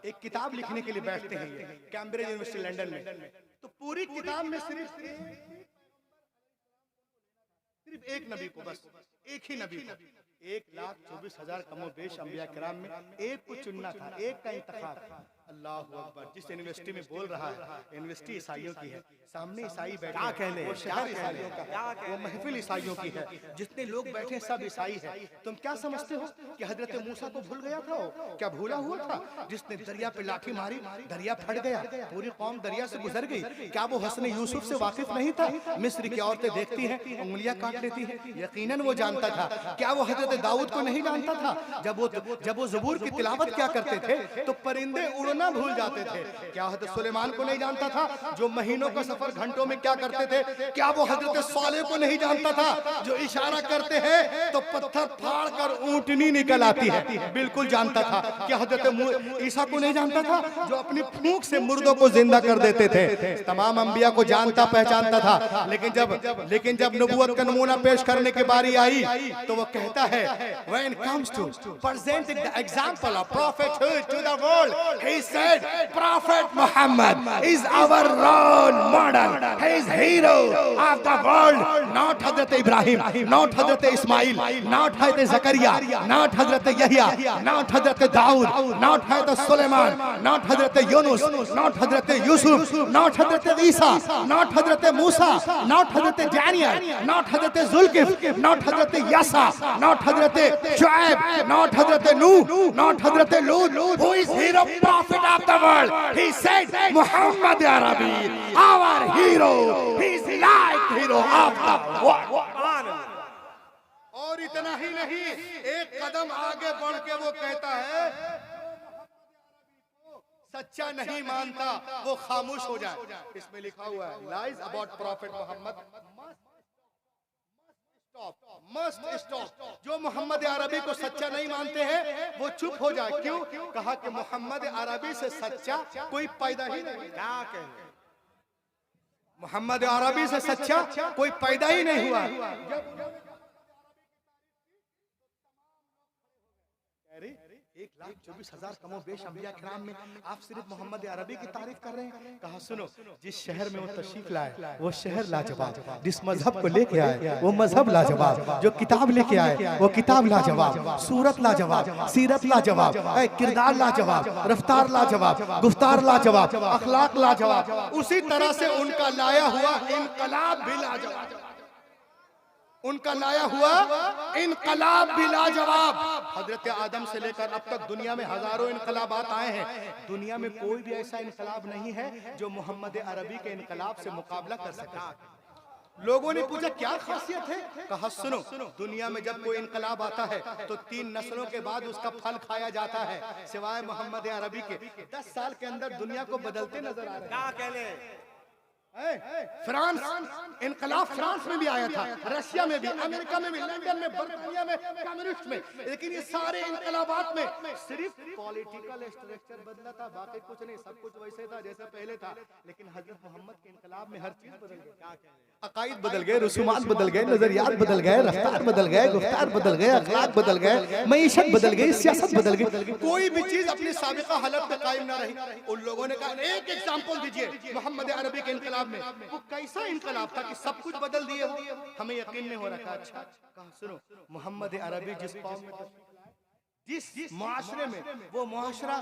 एक किताब लिखने के लिए बैठते हैं ये कैम्ब्रिज यूनिवर्सिटी लंदन में। तो पूरी किताब में सिर्फ एक नबी को, बस एक ही नबी को, 1,24,000 कमोबेश अंबिया किराम में एक को चुनना था, एक का इंतखाब। अल्लाह अकबर। जिस यूनिवर्सिटी में बोल रहा है, यूनिवर्सिटी ईसाइयों की है, सामने ईसाई बैठे, क्या कहने, वो शहर ईसाइयों का है, वो महफिल ईसाइयों की है, जितने लोग बैठे सब ईसाई है। तुम क्या समझते हो कि हजरत मूसा को भूल गया था? वो क्या भूला हुआ था? जिसने दरिया पे लाठी मारी, दरिया फट गया, पूरी कौम दरिया से गुजर गई। क्या वो हसन यूसुफ से वाकिफ नहीं था? मिस्र की औरतें देखती हैं, उंगलियां काट लेती हैं, यकीनन वो जानता था। क्या वो हजरत दाऊद को नहीं जानता था? जब वो ज़बूर की तिलावत क्या करते थे तो परिंदे उड़ना भूल जाते थे। क्या हजरत सुलेमान को नहीं जानता था, जो महीनों का सफर घंटों में क्या करते थे? क्या वो हजरत सालेह को नहीं जानता था, जो इशारा करते हैं तो पत्थर फाड़ कर ऊंटनी निकल आती है? बिल्कुल जानता था। क्या हजरत ईसा को नहीं जानता था, जो अपनी फूंक से मुर्दों को जिंदा कर देते थे? तमाम अंबिया को जानता पहचानता था। लेकिन जब नबूवत का नमूना पेश करने की बारी आई तो वो कहता है, when it comes to presenting the example of prophethood to the world, he said, Prophet Muhammad is our role model. He is hero of the world. Not Hazrat Ibrahim, not Hazrat Ismail, not Hazrat Zakaria, not Hazrat Yahya, not Hazrat Daud, not Hazrat Suleiman, not Hazrat Yunus, not Hazrat Yusuf, not Hazrat Isa, not Hazrat Musa, not Hazrat Daniel, not Hazrat Zulkif, not Hazrat Yasa, not Hazrat Shuaib, not Hazrat Nuh, not Hazrat Lut. Who is hero prophet of the world? He said, Muhammad Arabi, our hero. He is like hero of the world. और इतना ही नहीं, एक कदम आगे बढ़ के वो कहता है, सच्चा नहीं मानता वो खामोश हो जाए। इसमें लिखा हुआ है, lies about prophet Muhammad must stop। जो मोहम्मद अरबी को सच्चा नहीं मानते हैं वो चुप हो जाए। क्यों? कहा कि मोहम्मद अरबी से सच्चा कोई पैदा ही नहीं। क्या कहें, मोहम्मद अरबी से सच्चा कोई पैदा ही नहीं हुआ। 1,24,000 कमो बेश अंबिया किराम में आप सिर्फ मोहम्मद अरबी की तारीफ कर रहे हैं। कहा सुनो, जिस शहर में वो तशरीफ लाए वो शहर लाजवाब, जिस मजहब को लेके आए वो मजहब लाजवाब, जो किताब लेके आए वो किताब लाजवाब, सूरत लाजवाब, सीरत लाजवाब, किरदार लाजवाब, रफ्तार लाजवाब, गुफ्तार लाजवाब, अखलाक लाजवाब। उसी तरह से उनका लाया हुआ इनकलाब भी लाजवाब, उनका लाया हुआ इनकलाब भी लाजवाब। हजरत आदम से लेकर अब तक दुनिया में हजारों इनकलाबात आए हैं, दुनिया में कोई भी ऐसा इनकलाब नहीं है जो मोहम्मद अरबी के इनकलाब से मुकाबला कर सका। लोगों ने पूछा क्या खासियत है? कहा सुनो, दुनिया में जब कोई इनकलाब आता है तो 3 नस्लों के बाद उसका फल खाया जाता है, सिवाय मोहम्मद अरबी के 10 साल के अंदर दुनिया को बदलते नजर आ रहे हैं। फ्रांस, इनकलाब फ्रांस में भी आया था, रशिया में भी, अमेरिका में भी, लंदन में, बर्तानिया में, कम्युनिस्ट में, लेकिन ये सारे इनकलाबात में सिर्फ पॉलिटिकल स्ट्रक्चर बदला था, बाकी कुछ नहीं, सब कुछ वैसे था जैसे पहले था। लेकिन हजरत मोहम्मद के इनकलाब में हर चीज बदल गई, अकायद बदल गए, रसूमात बदल गए, नजरियात बदल गए, रफ्तार बदल गए, गुफ्तार बदल गए, अखलाक बदल गए, मईशत बदल गई, सियासत बदल गई, कोई भी चीज अपनी साबिका हालत में कायम ना रही। उन लोगों ने कहा एक एग्जांपल दीजिए मोहम्मद अरबी के इनकलाब में, वो कैसा इनकलाब था कि सब कुछ बदल दिए हो? हमें यकीन नहीं हो रहा। अच्छा, कहा सुनो, मोहम्मद अरबी जिस कौम में, जिस मुआशरे में, वो मुआशरा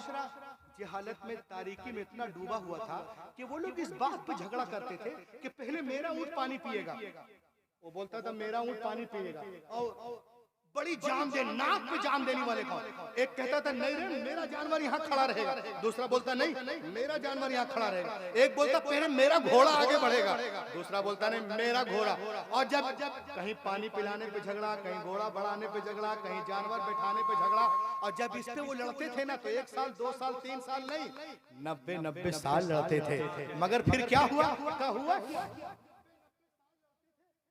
जहालत में, तारीकी में इतना डूबा हुआ था कि वो लोग इस बात पे झगड़ा करते थे कि पहले मेरा ऊंट पानी पिएगा, वो बोलता था मेरा ऊंट पानी पिएगा, और बड़ी जान दे, नाक पे जान देने वाले कौन? एक कहता था नहीं रे मेरा जानवर यहाँ खड़ा रहेगा, दूसरा बोलता नहीं मेरा जानवर यहाँ खड़ा रहेगा, एक बोलता पहले मेरा घोड़ा आगे बढ़ेगा, दूसरा बोलता नहीं मेरा घोड़ा। और जब कहीं पानी पिलाने पे झगड़ा, कहीं घोड़ा बढ़ाने पे झगड़ा, कहीं जानवर बैठाने पे झगड़ा, और जब इस पे वो लड़ते थे ना तो 1 साल 2 साल 3 साल नहीं, 90 साल लड़ते थे। मगर फिर क्या हुआ? क्या हुआ?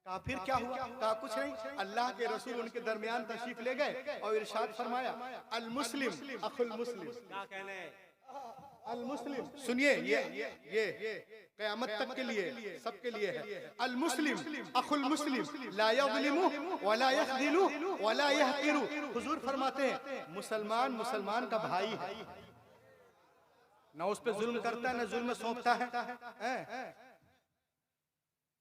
कहा फिर क्या हुआ? कहा कुछ नहीं, अल्लाह के रसूल उनके दरमियान तशरीफ ले गए और इरशाद फरमाया अल मुस्लिम अखुल मुस्लिम। क्या कहने? अल मुस्लिम, सुनिए ये क़यामत तक के लिए, सबके लिए है। अल मुस्लिम अखुल मुस्लिम ला यज़लिमु वला यख़दिलु वला यहक़िरु। हुजूर फरमाते हैं मुसलमान मुसलमान का भाई है, ना उस पे जुल्म करता है, ना जुल्म सौंपता है,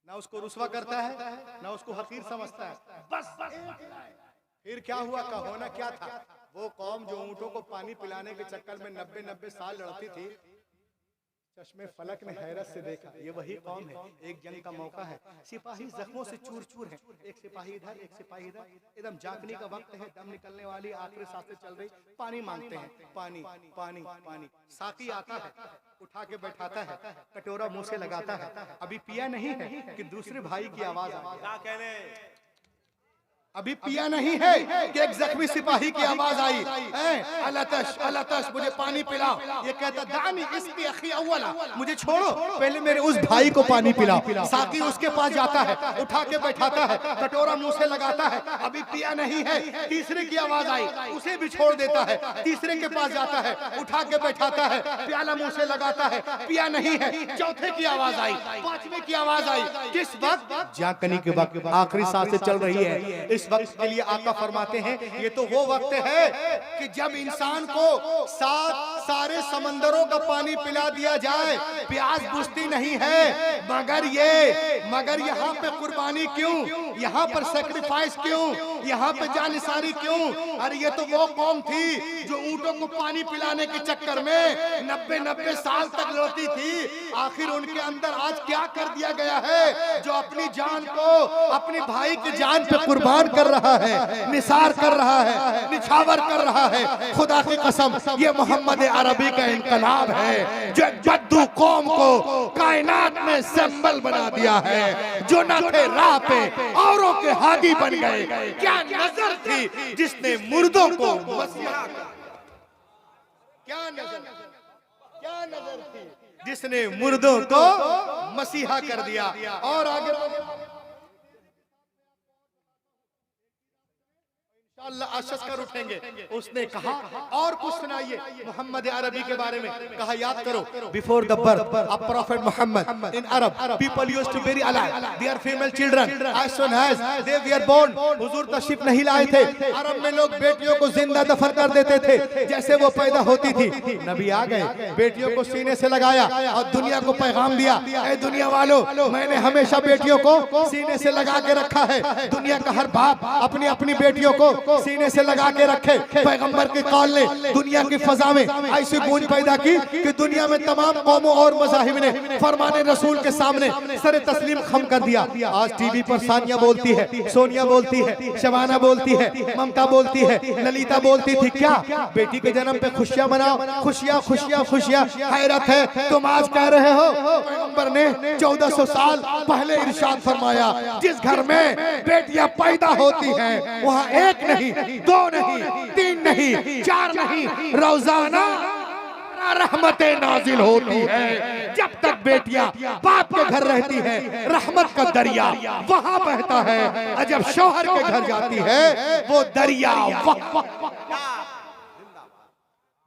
ना उसको रुस्वा करता है, ना उसको हकीर समझता है। बस फिर क्या हुआ? का होना क्या था? वो कौम जो ऊंटों को पानी पिलाने के चक्कर में 90 साल लड़ती थी, चश्मे फलक ने हैरत से देखा ये वही कौम है। एक जंग का मौका है, सिपाही जख्मों से चूर चूर है, एक सिपाही इधर एक सिपाही इधर, एकदम जागने का वक्त है, दम निकलने वाली आखिरी सांसें चल रही, पानी मांगते हैं, पानी पानी पानी। साकी आता है, उठा के बैठाता है, कटोरा मुंह से लगाता है, अभी पिया नहीं है कि दूसरे भाई की आवाज आ गई। अभी पिया नहीं है कि एक जख्मी सिपाही की आवाज आई, अलतश अलतश मुझे पानी पिलाओ। ये कहता दानी इसकी अखी अव्वला, मुझे छोड़ो पहले मेरे उस भाई को पानी पिलाओ। साकी उसके पास जाता है, उठा के बैठाता है, कटोरा मुंह से लगाता है, अभी पिया नहीं है। तीसरे की आवाज आई, उसे भी छोड़ देता है, तीसरे के पास जाता है, उठा के बैठाता है, प्याला मुंह से लगाता है, पिया नहीं है। चौथे की आवाज आई, पांचवे की आवाज आई, किस वक्त? जागने के वक्त, आखिरी सांसें चल रही है। इस वक्त के लिए आका फरमाते हैं ये तो वो वक्त है कि जब इंसान को 7 सारे समंदरों का पानी पिला दिया जाए, प्यास बुझती नहीं है। मगर यहाँ पे कुर्बानी क्यों, यहाँ पर सेक्रीफाइस क्यों, यहाँ पे जानिसारी क्यों? अरे ये तो वो कौम थी जो ऊंटों को पानी पिलाने के चक्कर में 90 साल तक लड़ती थी। आखिर उनके अंदर आज क्या कर दिया गया है जो अपनी जान को अपने भाई की जान पे कुर्बान कर रहा है, निसार कर रहा है, निछावर कर रहा है। खुदा की कसम ये मोहम्मद अरबी का इनकलाब है जो जद्दू कौम को कायनात में सिंबल बना दिया है, जो न थे राह पे औरों के हादी बन गए। क्या नजर थी जिसने मुर्दों को मसीहा, क्या नजर थी जिसने मुर्दों को मसीहा कर दिया। और आगे आशस कर उठेंगे। उसने कहा और कुछ सुनाइए मोहम्मद अरबी के बारे में। कहा याद करो, before the birth of Prophet Mohammad in Arab people used to bury alive their female children as soon as they were born। हुजूर तशरीफ नहीं लाए थे, अरब में लोग बेटियों को जिंदा दफन कर देते थे जैसे वो पैदा होती थी। नबी आ गए, बेटियों को सीने से लगाया और दुनिया को पैगाम दिया, ऐ दुनिया वालों, मैंने हमेशा बेटियों को सीने से लगा के रखा है। दुनिया का हर बाप अपनी अपनी बेटियों को सीने से लगा के रखे। पैगंबर के कौल ने दुनिया की फजा में ऐसी गूंज पैदा की कि दुनिया में तमाम कौमों और मज़ाहिब ने फरमाने रसूल के सामने सर तस्लीम खम कर दिया। आज टीवी पर सानिया बोलती है, सोनिया बोलती है, शबाना बोलती है, ममता बोलती है, ललिता बोलती थी क्या बेटी के जन्म पे खुशियां मनाओ, खुशियां खुशियां खुशियां। हैरत है तुम आज कह रहे हो, पैगंबर ने 1400 साल पहले इरशाद फरमाया जिस घर में बेटियां पैदा होती हैं वहां एक नहीं, दो नहीं, तीन नहीं, चार नहीं, रोजाना रहमतें नाजिल होती है। जब तक बेटियां बाप के घर रहती है रहमत का दरिया वहां बहता है, और जब शौहर के घर जाती है वो दरिया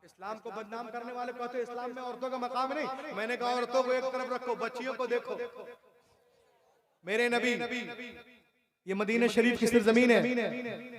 इस्लाम को बदनाम करने वाले कहते इस्लाम में औरतों का मकाम नहीं। मैंने कहा औरतों को एक तरफ रखो, बच्चियों को देखो। मेरे नबी, ये मदीने शरीफ की सरजमीन है,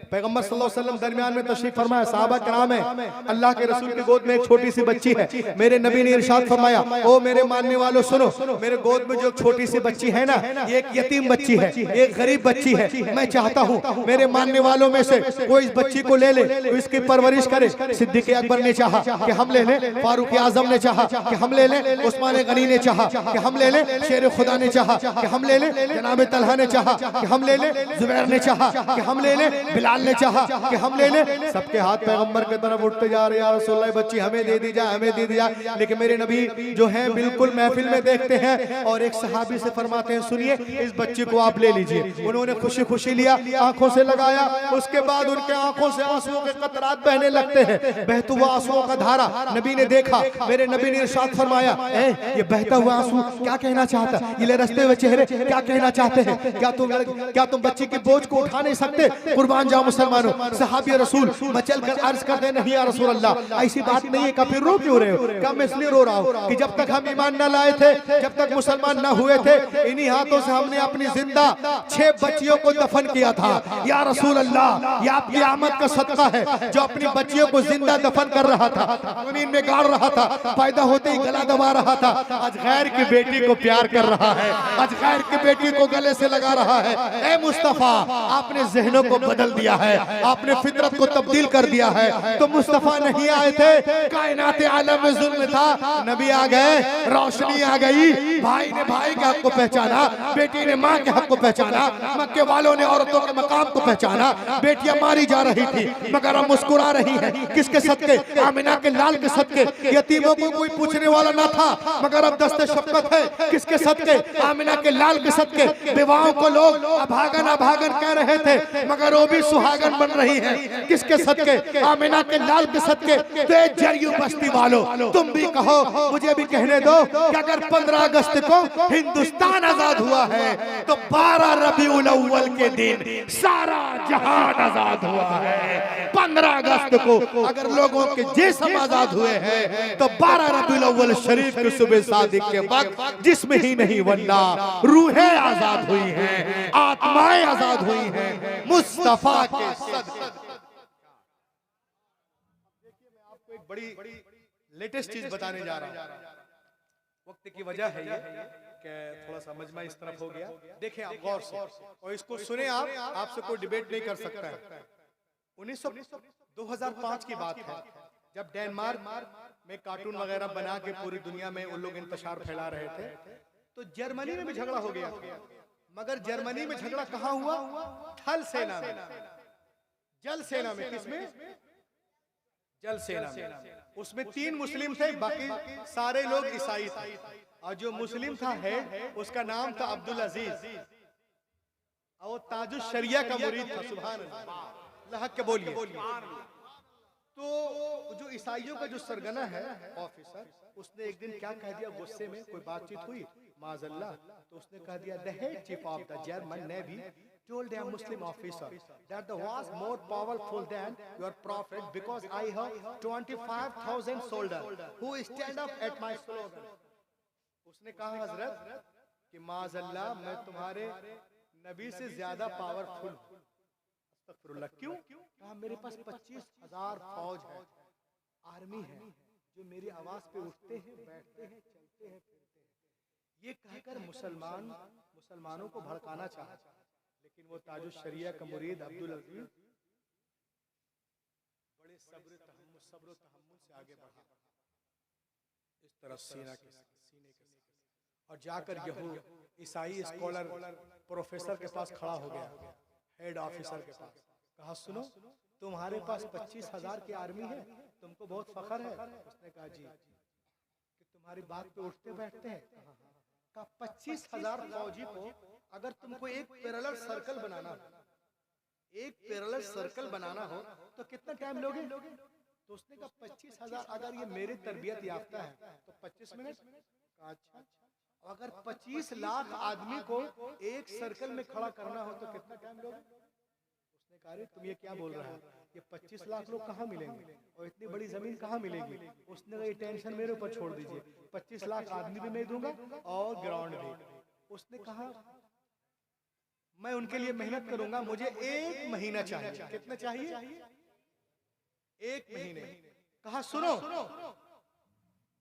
पैगंबर सल्लल्लाहु अलैहि वसल्लम दरमियान में तशरीफ फरमाया, सहाबा कराम है, अल्लाह के रसूल की गोद में एक छोटी सी बच्ची है। मेरे नबी ने इरशाद फरमाया, ओ मेरे मानने वालों सुनो, मेरे गोद में जो छोटी सी बच्ची है ना, ये एक यतीम बच्ची है, एक गरीब बच्ची है। मैं चाहता हूँ मेरे मानने वालों में से कोई इस बच्ची को ले ले, इसकी परवरिश करे। सिद्दीक अकबर ने चाहा कि हम ले लें, फारूक आजम ने चाहा कि हम ले लें, उस्मान गनी ने चाहा कि हम ले लें, शेर खुदा ने चाहा कि हम ले लें, जनाब तलहा ने चाहा कि हम ले लें, जुबैर ने चाहा कि हम ले लें, बिलाल ने चाहा कि हम ले लें। सबके हाथ पैगंबर की तरफ उठते जा रहे, या रसूलल्लाह बच्ची हमें दे दी जाए, हमें दे दी जाए। लेकिन मेरे नबी जो हैं बिल्कुल महफिल में देखते हैं और एक सहाबी से फरमाते हैं सुनिए इस बच्ची को आप ले लीजिए। उन्होंने खुशी खुशी लिया, आंखों से लगाया, उसके बाद उनके आंखों से आंसुओं के कतरात बहने लगते हैं। बहता हुआ आंसुओं का धारा नबी ने देखा, मेरे नबी ने इरशाद फरमाया, ये बहता हुआ आंसू क्या कहना चाहता, ये ले रस्ते हुए चेहरे क्या कहना चाहते हैं? क्या तुम बच्ची की बोझ को उठा नहीं सकते? कुर्बान जाओ मुसलमानों। सहाबी रसूल मचल कर अर्ज करते नहीं या रसूल अल्लाह ऐसी बात नहीं है, फिर रो क्यों रहे हो? क्या मैं इसलिए रो रहा हूँ कि जब तक हम ईमान न लाए थे, जब तक मुसलमान न हुए थे, इन्हीं हाथों से हमने अपनी जिंदा 6 बच्चियों को दफन किया था। या रसूल अल्लाह ये आपकी आमद का सदका है जो अपनी बच्चियों को जिंदा दफन कर रहा था, जमीन में गाड़ रहा था, पैदा होते ही गला दबा रहा था। आज गैर की बेटी को प्यार कर रहा है, आज गैर की बेटी को गले से लगा रहा है। ए मुस्तफा आपने जहनों को बदल दिया है, आपने फितरत को तब्दील कर दिया है। तो मुस्तफा नहीं आए थे, कायनात आलम में जुल्म था, नबी आ गए, रोशनी आ गई। भाई ने भाई के हक को पहचाना, बेटी ने माँ के हक को पहचाना, मक्के वालों ने औरतों के मकाम को पहचाना। बेटियां मारी जा रही थी मगर अब मुस्कुरा रही है, किसके सदके? आमिना के लाल के सदके। यतीमों को कोई पूछने वाला ना था मगर अब दस्ते शफकत है, किसके सदके? आमिना के लाल के सदके। विवाहों को लोग अभागन अभागन कह रहे थे मगर वो भी सुहागन बन रही है, किसके सदके? आमिना के लाल के सदके। तो जरियो बस्ती वालों तुम भी कहो, मुझे भी कहने दो कि अगर 15 अगस्त को हिंदुस्तान आजाद हुआ है तो 12 रबीउल अव्वल के दिन सारा जहान आजाद हुआ है। 15 अगस्त को अगर लोगों के जिस्म आजाद हुए हैं तो 12 रबीउल अव्वल शरीफ की सुबह सादिक के वक्त जिस्म ही नहीं वरना रूहें आजाद हुई हैं, आत्माएं आजाद हुई हैं मुस्तफा के सदके। आपको एक बड़ी लेटेस्ट चीज बताने जा रहा हूं। वक्त की वजह है ये कि थोड़ा सा मजमा इस तरफ हो गया। देखें आप गौर से और इसको सुने आप, आपसे कोई डिबेट नहीं कर सकता है। 2005 की बात है, जब डेनमार्क में कार्टून वगैरह बना के पूरी दुनिया में उन लोग इंतशार फैला रहे थे, तो जर्मनी में भी झगड़ा हो गया। मगर जर्मनी में झगड़ा कहाँ हुआ? थल सेना में, जल सेना में। किसमें? जल सेना में। उसमें 3 मुस्लिम थे, बाकी सारे लोग ईसाई थे। और जो मुस्लिम था हेड, उसका नाम था अब्दुल अजीज, और ताजुश शरिया का मुरीद था। सुभान अल्लाह, हक के बोलिए। तो जो ईसाइयों का जो सरगना है ऑफिसर, उसने एक दिन क्या कह दिया गुस्से में, कोई बातचीत हुई माज़अल्लाह, तो उसने कह दिया the head chief of the German navy told a Muslim officer that the was more powerful than your prophet because I have 25,000 soldiers who stand up at my slogan. उसने कहा हजरत कि माज़अल्लाह, मैं तुम्हारे नबी से ज्यादा पावरफुल हूं। अस्तगफिरुल्लाह। क्यों? कहा मेरे पास 25,000 फौज है, आर्मी है, जो मेरी आवाज पे उठते हैं, बैठते हैं, चलते हैं, फिरते हैं। ये कहकर मुसलमानों को भड़काना चाहा, लेकिन वो ताजुश शरिया का मुरीद अब्दुल अजीज बड़े सब्र तहम्मुल से आगे बढ़ा, इस तरह सीने के साथ, और जाकर यहूद ईसाई स्कॉलर प्रोफेसर के पास खड़ा हो गया, हेड ऑफिसर के पास। कहा सुनो, तुम्हारे पास 25,000 की आर्मी है, तुमको बहुत फख्र है? उसने कहा जी। कि तुम्हारी बात पे उठते बैठते हैं? कहा 25,000 फौजी को अगर तुमको एक पैरेलल सर्कल बनाना हो, तो कितना टाइम लोगे? तो उसने कहा 25,000, अगर ये मेरे तरबियत याफ्ता है तो 25 मिनट। अच्छा, अगर 25 लाख आदमी को एक सर्कल में खड़ा करना हो तो कितना टाइम लोगे? उसने कहा तुम ये क्या बोल रहा है, ये 25 लाख लोग कहाँ मिलेंगे और इतनी बड़ी जमीन कहाँ मिलेगी? उसने कहा ये टेंशन मेरे ऊपर छोड़ दीजिए, 25 लाख आदमी भी मैं दूंगा और ग्राउंड भी। उसने कहा मैं उनके लिए मेहनत करूंगा, मुझे 1 महीना चाहिए। कितना चाहिए? 1 महीने। कहा सुनो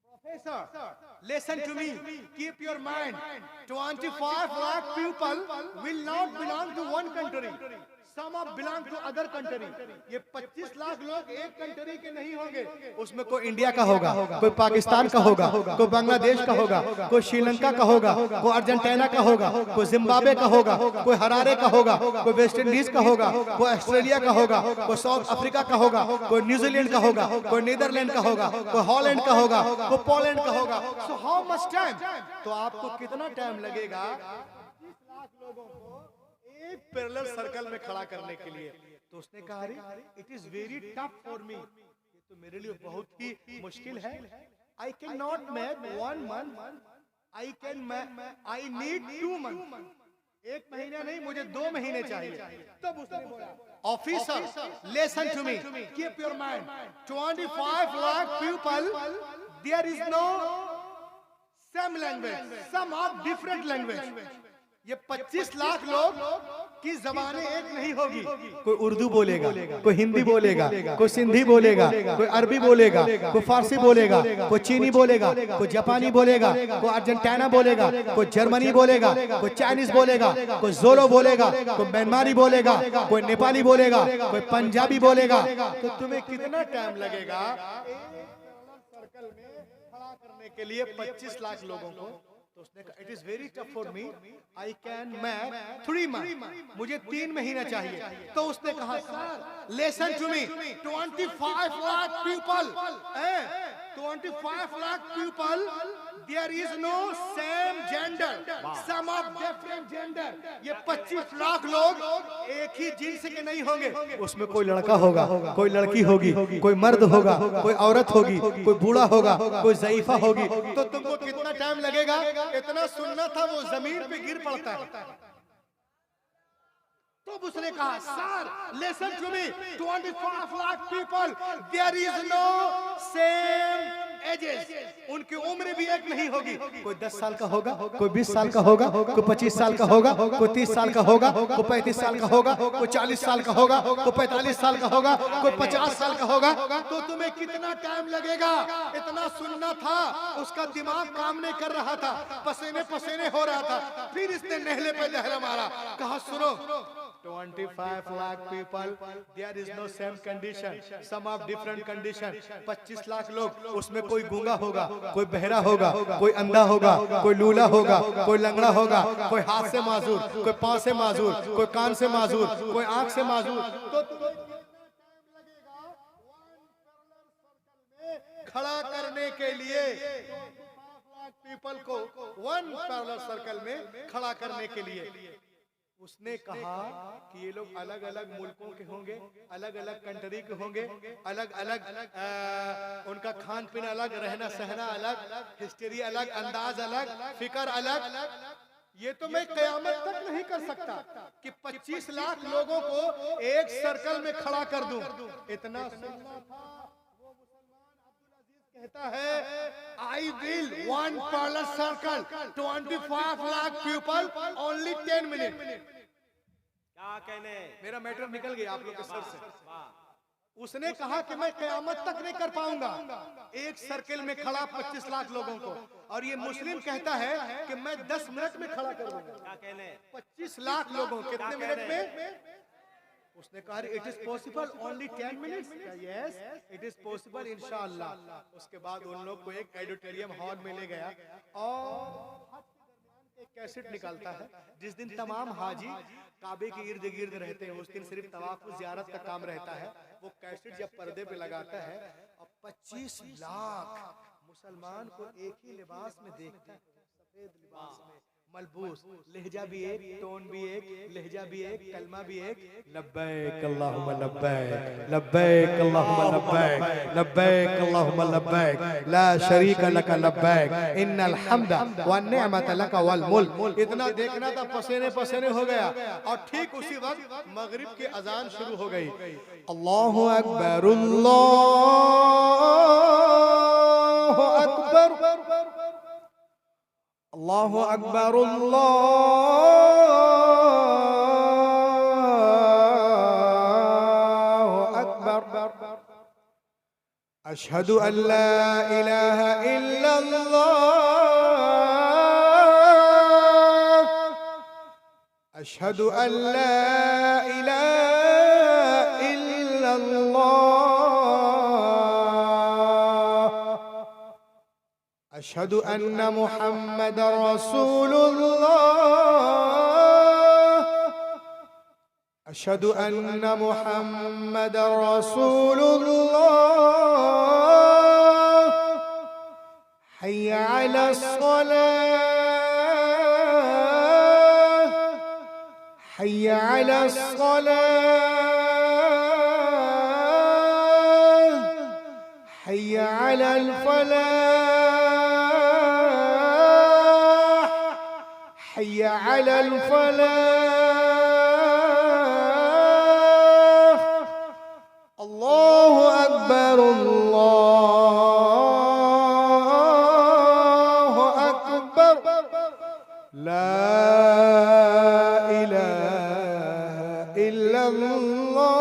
professor, listen to me, keep your mind, 25 lakh people will not belong to one country, some of belong to other country. ये 25 लाख लोग एक कंट्री के नहीं होंगे, उसमें कोई इंडिया का होगा, कोई पाकिस्तान का होगा, कोई बांग्लादेश का होगा, कोई श्रीलंका का होगा, कोई अर्जेंटीना का होगा, कोई जिम्बाब्वे का होगा, कोई हरारे का होगा, कोई वेस्ट इंडीज का होगा, कोई ऑस्ट्रेलिया का होगा, कोई साउथ अफ्रीका का होगा, कोई न्यूजीलैंड का होगा, कोई नीदरलैंड का होगा, कोई हॉलैंड का होगा, कोई पोलैंड का होगा। So how much time? तो आपको कितना टाइम लगेगा 25 लाख लोगों को एक पैरेलल सर्कल में खड़ा करने के लिए? तो उसने कहा it is very tough for मी, ये तो मेरे लिए बहुत ही मुश्किल है। I can not make 1 month, I need 2 month. 1 महीना नहीं, मुझे 2 महीने चाहिए। तब उसने बोला officer listen to me, keep your mind, 25 lakh people, there is no same language, some of different language. ये 25 लाख लोग की जबानें एक नहीं होगी। कोई उर्दू बोलेगा, कोई हिंदी बोलेगा, कोई सिंधी बोलेगा, कोई अरबी बोलेगा, कोई फारसी बोलेगा, कोई चीनी बोलेगा, कोई जापानी बोलेगा, कोई अर्जेंटीना बोलेगा, कोई जर्मनी बोलेगा, कोई चाइनीज बोलेगा, कोई जोलो बोलेगा, कोई म्यांमारी बोलेगा, कोई नेपाली बोलेगा, कोई पंजाबी बोलेगा। तो तुम्हें कितना टाइम लगेगा सर्कल में खड़ा करने के लिए 25 लाख लोगों को? तो उसने कहा it is very tough for me, I can make 3 month, मुझे 3 महीना चाहिए। तो उसने कहा sir listen to me, 25 lakh people, 25 lakh people, there is no same gender, some of different gender. ये 25 लाख लोग एक ही जिन्स के नहीं होंगे, उसमें कोई लड़का होगा, कोई लड़की होगी, कोई मर्द होगा, कोई औरत होगी, कोई बूढ़ा होगा, कोई ज़ईफा होगी। तो तुमको कितना टाइम लगेगा? इतना सुनना था वो जमीन पे गिर पड़ता है। तो उसने कहा sir listen to me, 25 lakh people, there is no same ages, उनकी उम्र भी एक नहीं होगी। कोई 10 साल का होगा, कोई 20 साल का होगा, कोई 25 साल का होगा, कोई 30 साल का होगा, कोई 35 साल का होगा, कोई 40 साल का होगा, कोई 45 साल का होगा, कोई 50 साल का होगा। तो तुम्हें कितना टाइम लगेगा? इतना सुनना था, उसका दिमाग काम नहीं कर रहा था, पसीने पसीने हो रहा था। फिर इसने नहले पे नहला मारा, कहा सुनो 25 lakh people, there is no same condition, some of different condition. 25 lakh लोग, उसमें कोई गूंगा होगा, कोई बहरा होगा, कोई अंधा होगा, कोई लूला होगा, कोई लंगड़ा होगा, कोई हाथ से माजूर, कोई पांव से माजूर, कोई कान से माजूर, कोई आंख से माजूर। तो तुम्हें खड़ा करने के लिए 25 लाख पीपल को वन पैरेलल सर्कल में खड़ा करने के लिए उसने कहा कि ये लोग अलग अलग मुल्कों के होंगे, अलग अलग कंट्री के होंगे, अलग अलग उनका खान पीन अलग, रहना सहना अलग, हिस्ट्री अलग, अंदाज अलग, फिकर अलग। ये तो मैं कयामत तक नहीं कर सकता कि 25 लाख लोगों को एक सर्कल में खड़ा कर दूं। इतना सुनना था। वो मुसलमान अब्दुल अजीज कहता है, I will one parallel circle 25 lakh people only 10 minute. क्या कहने, मेरा मैटर निकल गया आप लोग के सर से। उसने कहा कि मैं कयामत तक नहीं कर पाऊंगा एक सर्कल में खड़ा 25 लाख लोगों को, और ये मुस्लिम कहता है कि मैं 10 मिनट में खड़ा कर दूंगा। क्या कहने, 25 लाख लोगों कितने मिनट में? उसने कहा it is possible only 10 minutes. Yes it is possible इंशाअल्लाह। उसके बाद उन लोग को एक ऑडिटोरियम हॉल में ले गया और एक कैसेट निकालता है। जिस दिन तमाम हाजी काबे के इर्द गिर्द रहते हैं, उस दिन सिर्फ तवाफ ज़ियारत का काम रहता है। वो कैसेट जब पर्दे पे लगाता है और 25 लाख मुसलमान को एक ही लिबास में देखता है, सफेद लिबास में मलबूस, लहजा भी एक, टोन भी एक, लहजा भी एक, कलमा भी एक, लब्बैक अल्लाहुम्मा लब्बैक, लब्बैक अल्लाहुम्मा लब्बैक, लब्बैक अल्लाहुम्मा लब्बैक, ला शरीका लक लब्बैक, इन्नल हम्दा वन निअमत लक वल मुल्क। इतना देखना था, पसीने पसीने हो गया। और ठीक उसी वक्त मगरिब की अजान शुरू हो गई। अल्लाहु अकबर, अल्लाहु अकबर, अल्लाहु अकबर, अल्लाहु अकबर, अशहदु अल्ला इलाहा इल्लल्लाह, अशहदु अल्ला इलाहा इल्लल्लाह, अशहदु अन्ना मुहम्मदर रसूलुल्लाह, अशहदु अन्ना मुहम्मदर रसूलुल्लाह, हय्या अलस सलाह, हय्या अलस सलाह, हय्या अलल फलाह, हय्या अलल फलाह। अल्लाहु अकबर, अल्लाहु अकबर, ला इलाहा इल्लल्लाह।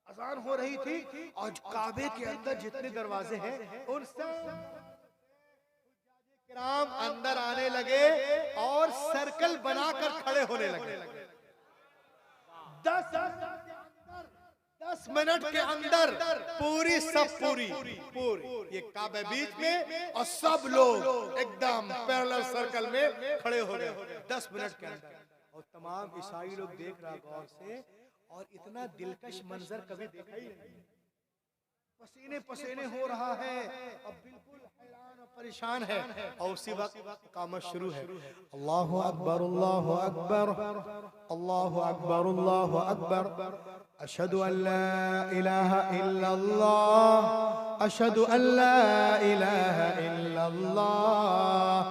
अज़ान हो रही थी और काबे के अंदर जितने दरवाजे हैं उन सब किराम अंदर आने लगे और सर्कल बनाकर खड़े होने लगे। 10 मिनट के अंदर पूरी ये काबे बीच में और सब लोग एकदम पैरेलल सर्कल में खड़े हो गए 10 मिनट के अंदर। और तमाम ईसाई लोग देख रहा गौर से, और इतना दिलकश मंजर कभी देखा ही नहीं। पसीने पसीने हो रहा है और बिल्कुल हैरान और परेशान है। और उसी वक्त कामत शुरू है। अल्लाहु अकबर, अल्लाहु अकबर, अल्लाहु अकबर, अल्लाहु अकबर, अशहदु अल्ला इलाहा इल्लल्लाह, अशहदु अल्ला इलाहा इल्लल्लाह,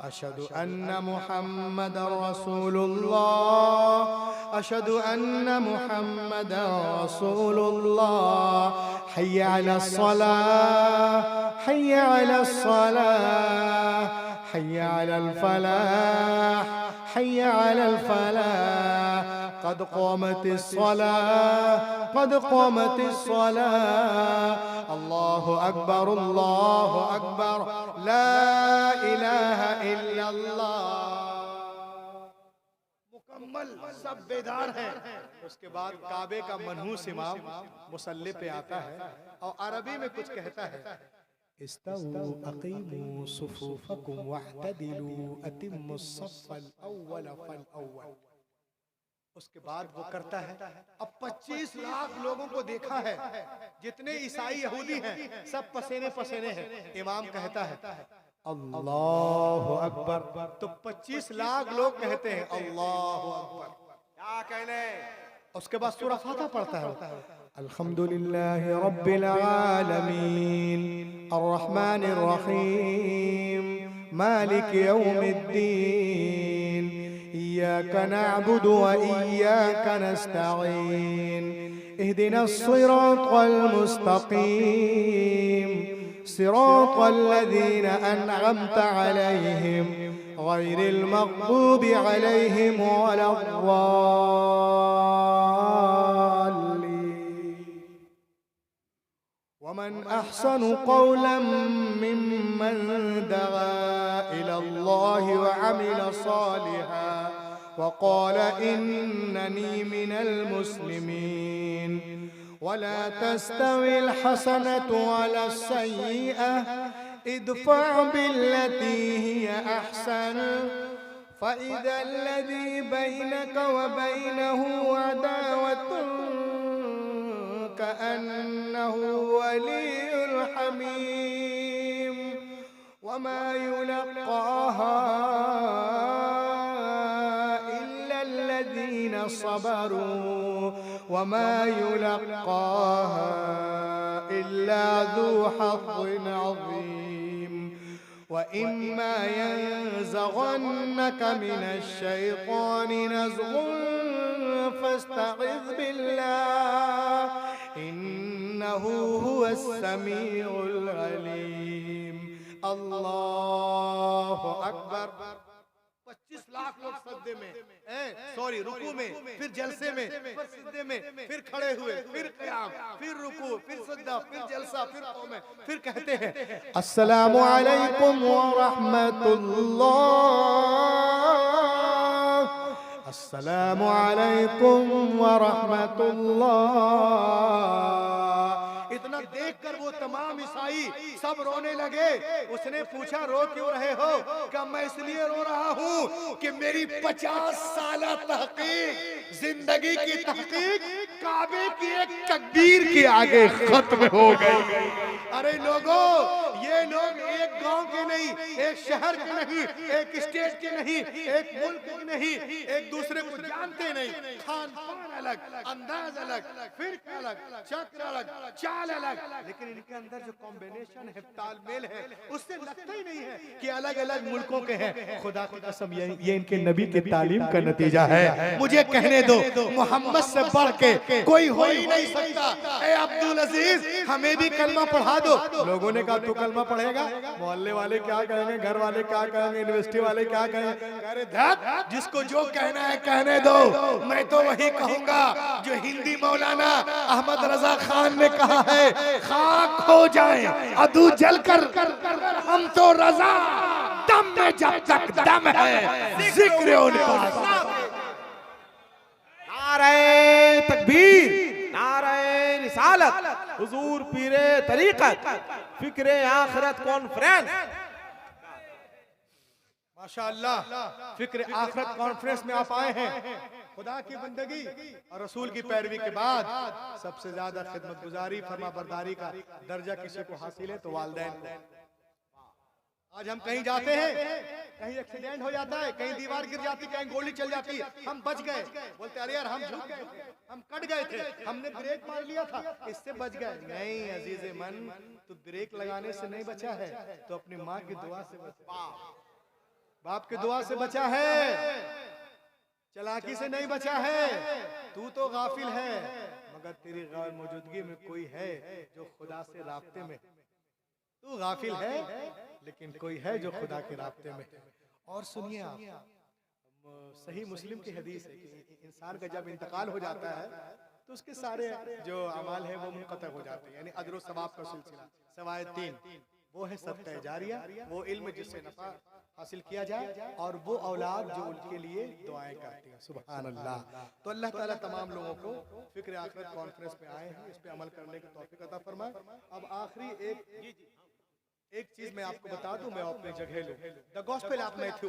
अशहदु अन्ना मुहम्मदर रसूलुल्लाह, अशहदु अन्ना मुहम्मदर रसूलुल्लाह। हय्या अलस सलाह, हय्या अलस सलाह, हय्या अलल फलाह, हय्या अलल फलाह। क़द क़ामतिस सलाह, क़द क़ामतिस सलाह। अल्लाहु अकबर, अल्लाहु अकबर, ला इलाहा इल्लल्लाह। मुकम्मल सब बेदार हैं। उसके बाद काबे का मनहूस इमाम मुसल्ले पे आता है और अरबी में कुछ कहता है, इस्तऊ अक़ीमू सुफूफकुम वअतदिलू अतिम्मुस सफ़्फ़ल अव्वल फल अव्वल। उसके बाद वो करता है, अब 25 लाख लोगों को देखा है, जितने ईसाई यहूदी हैं सब पसीने पसीने हैं। इमाम कहता है अल्लाहु अकबर, तो 25 लाख लोग कहते हैं अल्लाहु अकबर। क्या कहने? उसके बाद सूरह फातिहा पढ़ता है, अल्हम्दुलिल्लाहि रब्बिल आलमीन अर्रहमानिर रहीम मालिक यौमिद्दीन इय्याका नअबुदु व इय्याका नस्तईन इहदिनस सिरातल मुस्तकीम सिरातल लज़ीना अनअमता अलैहिम गैरिल मग़दूबि अलैहिम वलद्दाल्लीन। वमन अहसनु क़ौलन मिम्मन दआ इलल्लाहि व अमिल सालिहान व क़ाल इन्ननी मिनल मुस्लिमीन। वला तस्तविल हसनतु वला सय्यिअह इदफ़अ बिल्लती हिय अहसन फ़इज़ा अल्लज़ी बैनक व बैनहु अदावतुन कअन्नहु वलियुल हमीम। वमा युलक़्क़ाहा इल्ला अल्लज़ीना सबरू वमा युलक़्क़ाहा इल्ला ज़ू हज़्ज़िन अज़ीम। व इम्मा यंज़ग़न्नक मिनश शैतानि नज़ग़ुन फ़स्तग़िज़ बिल्लाह इन्नहु हुवस समीउल अलीम। अल्लाहु अकबर। 25 लाख लोग सजदे में, सॉरी रुकू में, फिर जलसे में, फिर सिजदे में, फिर खड़े हुए, फिर क़याम, फिर रुकू, फिर सजदा, फिर जलसा, फिर क़ौम, फिर कहते हैं अस्सलामु अलैकुम व रहमतुल्लाह, अस्सलामु अलैकुम व रहमतुल्लाह। इतना देखकर वो तमाम ईसाई सब रोने लगे। उसने पूछा रो क्यों रहे हो? क्या मैं इसलिए रो रहा हूँ कि मेरी 50 साल तहकीक, जिंदगी की तहकीक काबे की एक तकबीर के आगे खत्म हो गई। अरे लोगों, ये लोग एक गांव के नहीं, एक शहर के नहीं, एक स्टेट के नहीं, एक मुल्क के नहीं, एक दूसरे को जानते नहीं। खान पान अलग, अंदाज अलग, फिर अलग, चक्र अलग, चाल अलग, लेकिन इनके अंदर जो कॉम्बिनेशन है, तालमेल है, उससे लगता ही नहीं है कि अलग अलग मुल्कों के हैं। खुदा की कसम ये इनके नबी के तालीम का नतीजा है। मुझे कहने दो, मोहम्मद से बढ़ के कोई हो ही नहीं सकता। ए अब्दुल अजीज, हमें भी कलमा पढ़ा दो। लोगों ने कहा तू कलमा पढ़ेगा? मोहल्ले वाले क्या कहेंगे, घर वाले क्या कहेंगे, यूनिवर्सिटी वाले क्या कहेंगे? अरे धत, जिसको जो कहना है कहने दो। मैं तो वही कहूंगा जो हिंदी मौलाना अहमद रजा खान ने कहा है, खाक हो जाए अदू जलकर, हम तो रजा दम में जब तक दम है जिक्र उनका। नारे तकबीर, नारे रिसालत, हुजूर पीरे तरीक़त, फिक्रे आखिरत कॉन्फ्रेंस। माशाअल्लाह, फिक्र आखिरत कॉन्फ्रेंस में आप आए हैं। खुदा की बंदगी और रसूल की पैरवी के बाद सबसे ज्यादा खिदमत गुजारी, फरमा बरदारी का दर्जा किसी को हासिल है तो वालिदैन को। आज हम कहीं जाते हैं, कहीं एक्सीडेंट हो जाता है, कहीं दीवार गिर जाती, कहीं गोली चल जाती है, हम बच गए। बोलते अरे यार हम झुक गए, हम कट गए थे, हमने ब्रेक मार लिया था, इससे बच गए। नहीं अजीज मन, तो ब्रेक लगाने से नहीं बचा है, तो अपनी माँ की दुआ से बचा। बाप की दुआ से बचा है, चालाकी से नहीं बचा है। तू तो गाफिल है, मगर तेरी गैर मौजूदगी में कोई है जो खुदा से राब्ते में। तू गाफिल है लेकिन कोई है जो खुदा के राब्ते में। और सुनिए आप, सही मुस्लिम की हदीस है कि इंसान का जब इंतकाल हो जाता है तो उसके सारे जो अमाल है वो मुनक़ता हो जाते हैं, यानी अजर व सवाब का सिलसिला सवाए 3। वो है सदका जारिया, वो इल्म जिससे नफा हासिल किया जाए, और वो औलाद जो उनके लिए दुआएं करती है। सुभान अल्लाह। तो अल्लाह ताला तमाम लोगों को फिक्र आखिरत कॉन्फ्रेंस में आए हैं, इस पे अमल करने की तौफीक अता फरमाए। अब आखिरी एक चीज मैं आपको बता दूं, मैं अपनी जगह लूं। The gospel of Matthew,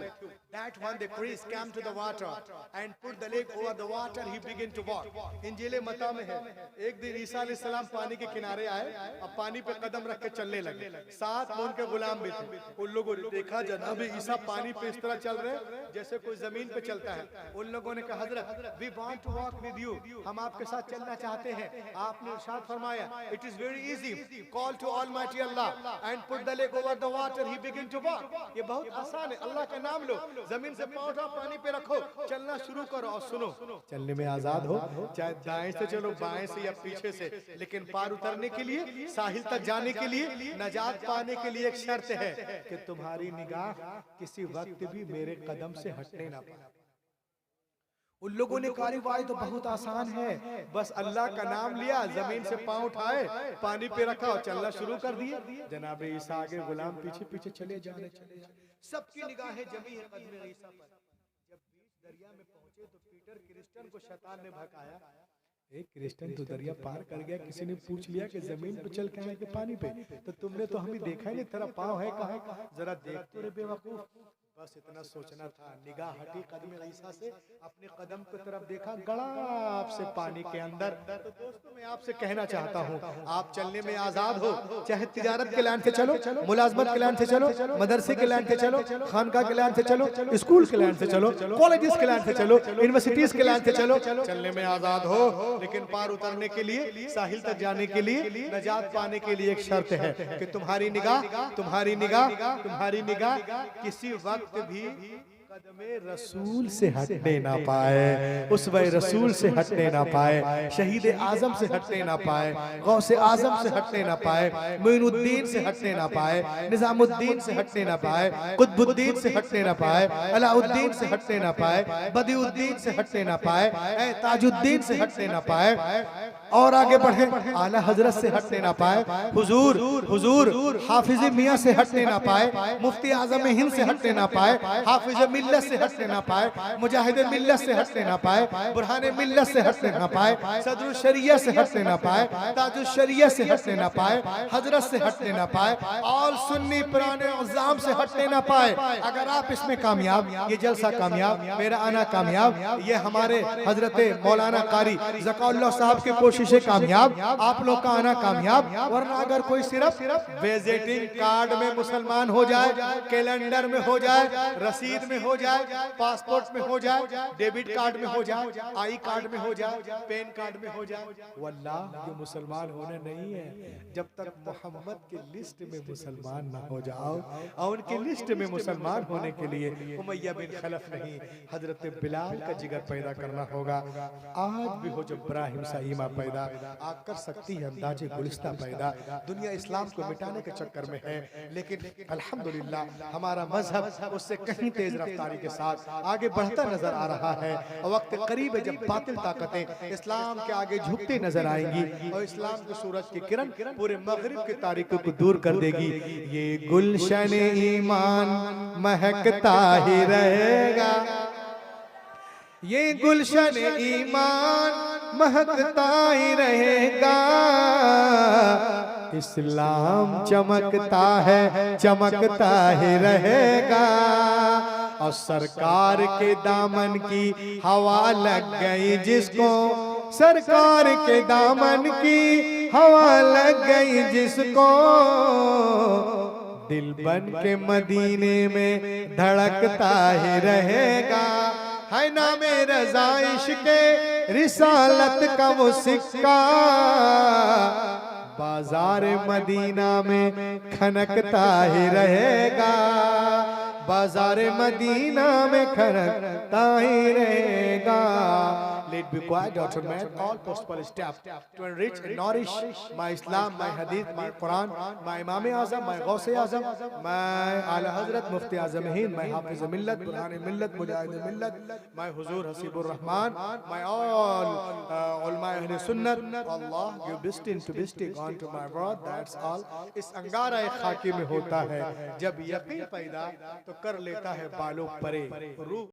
that when the priest came to the water and put the leg over the water he begin to walk. इंजील मत्ता में है, एक दिन ईसा अलैहि सलाम पानी के किनारे आए, अब पानी पे कदम रख के चलने लगे। 7 में उनके गुलाम भी थे। उन लोगों ने देखा जनाब ईसा पानी पे इस तरह चल रहे जैसे कोई जमीन पे चलता है। उन लोगों ने कहा हजरत we want to walk with you, हम आपके साथ चलना चाहते हैं। आपने इरशाद फरमाया it is very easy, call to almighty Allah and put the leg over the water he begin to walk. ये बहुत आसान है, अल्लाह का नाम लो, जमीन से पांव उठाओ, पानी पे रखो, चलना शुरू करो। और सुनो, चलने में आजाद हो, चाहे दाएं से चलो, बाएं से या पीछे से, लेकिन पार उतरने के लिए, साहिल तक जाने के लिए, नजात पाने के लिए एक शर्त है कि तुम्हारी निगाह किसी वक्त भी मेरे कदम से हटने ना पाए। उन लोगों ने कार्रवाई तो बहुत आसान है, बस अल्लाह का नाम लिया, जमीन से पांव उठाए, पानी पे रखा और चलना शुरू कर दिए। जनाब ईसा आगे, गुलाम पीछे पीछे चले जा रहे। सबकी निगाहें जमी है कदम ईसा पर। जब बीच दरिया में पहुंचे तो पीटर क्रिस्टियन को शैतान ने भड़काया। एक क्रिस्टियन तो दरिया पार कर गया, किसी ने पूछ लिया कि जमीन पे चल के आए कि पानी पे, तो तुमने तो हमें देखा ही नहीं, तेरा पाँव है कहाँ, जरा देख तो रे बेवकूफ। बस इतना सोचना था, निगाह हटी कदम ईसा से, अपने कदम की तरफ देखा, गड़ाप से पानी के अंदर। तो दोस्तों मैं आपसे कहना चाहता हूँ, आप चलने में आजाद हो, चाहे तिजारत के लाइन से चलो, मुलाजमत के लाइन से चलो, मदरसे के लाइन से चलो, खानका के लाइन से चलो, स्कूल के लाइन से चलो, कॉलेजेस के लाइन से चलो, यूनिवर्सिटीज के लाइन से चलो, चलने में आजाद हो। लेकिन पार उतरने के लिए, साहिल तक जाने के लिए, नजात पाने के लिए एक शर्त है कि तुम्हारी निगाह किसी वक्त भी कदमे रसूल से हटने ना पाए, उसवे रसूल से हटने ना पाए, शहीद आजम से हटने ना पाए, गौसे आजम से हटने ना पाए, मोइनुद्दीन से हटने ना पाए, निजामुद्दीन से हटने ना पाए, कुतुबुद्दीन से हटने ना पाए, अलाउद्दीन से हटने ना पाए, बदिउद्दीन से हटने ना पाए, ताजुद्दीन से हटने ना पाए, और आगे बढ़े आला हजरत से हटने ना पाए, हुजूर हाफिज मियां से हटने ना पाए, मुफ्ती आजम हिंद से हटने ना पाए, हाफिज मिल्लत से हटने ना पाए, मुजाहिद मिल्लत से हटने ना पाए, बुरहान मिल्लत से हटने ना पाए, सदरुल शरिया से हटने ना पाए, ताजुल शरिया से हटने ना पाए, हजरत से हटने ना पाए, और सुन्नी पुराने अज़ाम से हटने ना पाए। अगर आप इसमें कामयाब, ये जलसा कामयाब, मेरा आना कामयाब, ये हमारे हजरत मौलाना कारी ज़काउल्लाह साहब की कोशिशें कामयाब, आप लोग का आना कामयाब। वरना अगर कोई सिर्फ विजिटिंग कार्ड में मुसलमान हो जाए, कैलेंडर में हो जाए, रसीद में हो जाए, पासपोर्ट में हो जाए, डेबिट कार्ड में हो जाए, आई कार्ड में हो जाए, पैन कार्ड में हो जाए, वल्लाह ये मुसलमान होने नहीं है। जब तक मोहम्मद की लिस्ट में मुसलमान ना हो जाओ, और उनकी लिस्ट में मुसलमान होने के लिए उमैया बिन खलफ नहीं, हजरत बिलाल का जिगर पैदा करना होगा। आज भी हो जब इब्राहिम सा ईमा पैदा, आप कर सकती है अंदाजे गुलिस्ता पैदा। दुनिया इस्लाम को मिटाने के चक्कर में है, लेकिन अल्हम्दुलिल्लाह हमारा मजहब उससे कहीं तेज रफ्तारी के साथ आगे बढ़ता नजर आ रहा है। और वक्त करीब है जब बातिल ताकतें इस्लाम के आगे झुकती नजर आएंगी, और इस्लाम की सूरज की किरण पूरे मगरिब की तारीकी को दूर कर देगी। ये गुलशन ईमान महकता ही रहेगा, ये गुलशन ईमान महकता ही रहेगा, इस्लाम चमकता है, चमकता ही रहेगा। और सरकार के दामन की हवा लग गई जिसको, सरकार के दामन की हवा लग गई जिसको, दिल बन के मदीने में धड़कता ही रहेगा। है नामे रज़ा इश्क़े रिसालत का वो सिक्का, बाजार मदीना में खनकता ही रहेगा। बाजार मदीना में खरकता ही रहेगा। Let be quiet, Dr. Man. All possible steps to enrich and nourish my Islam, my Hadith, my Quran, my Imam Azam, my Ghaus Azam, my Ala Hazrat Mufti Azam Hind, my Hafiz Millat, Burhan Millat, Mujahid Millat, my Huzur Hasibur Rahman, my all my Ahl Sunnat. Allah give bistin to bistic onto my word. That's all. इस अंगारा खाकी में होता है जब यकीन पैदा तो कर लेता है बालों परे रूह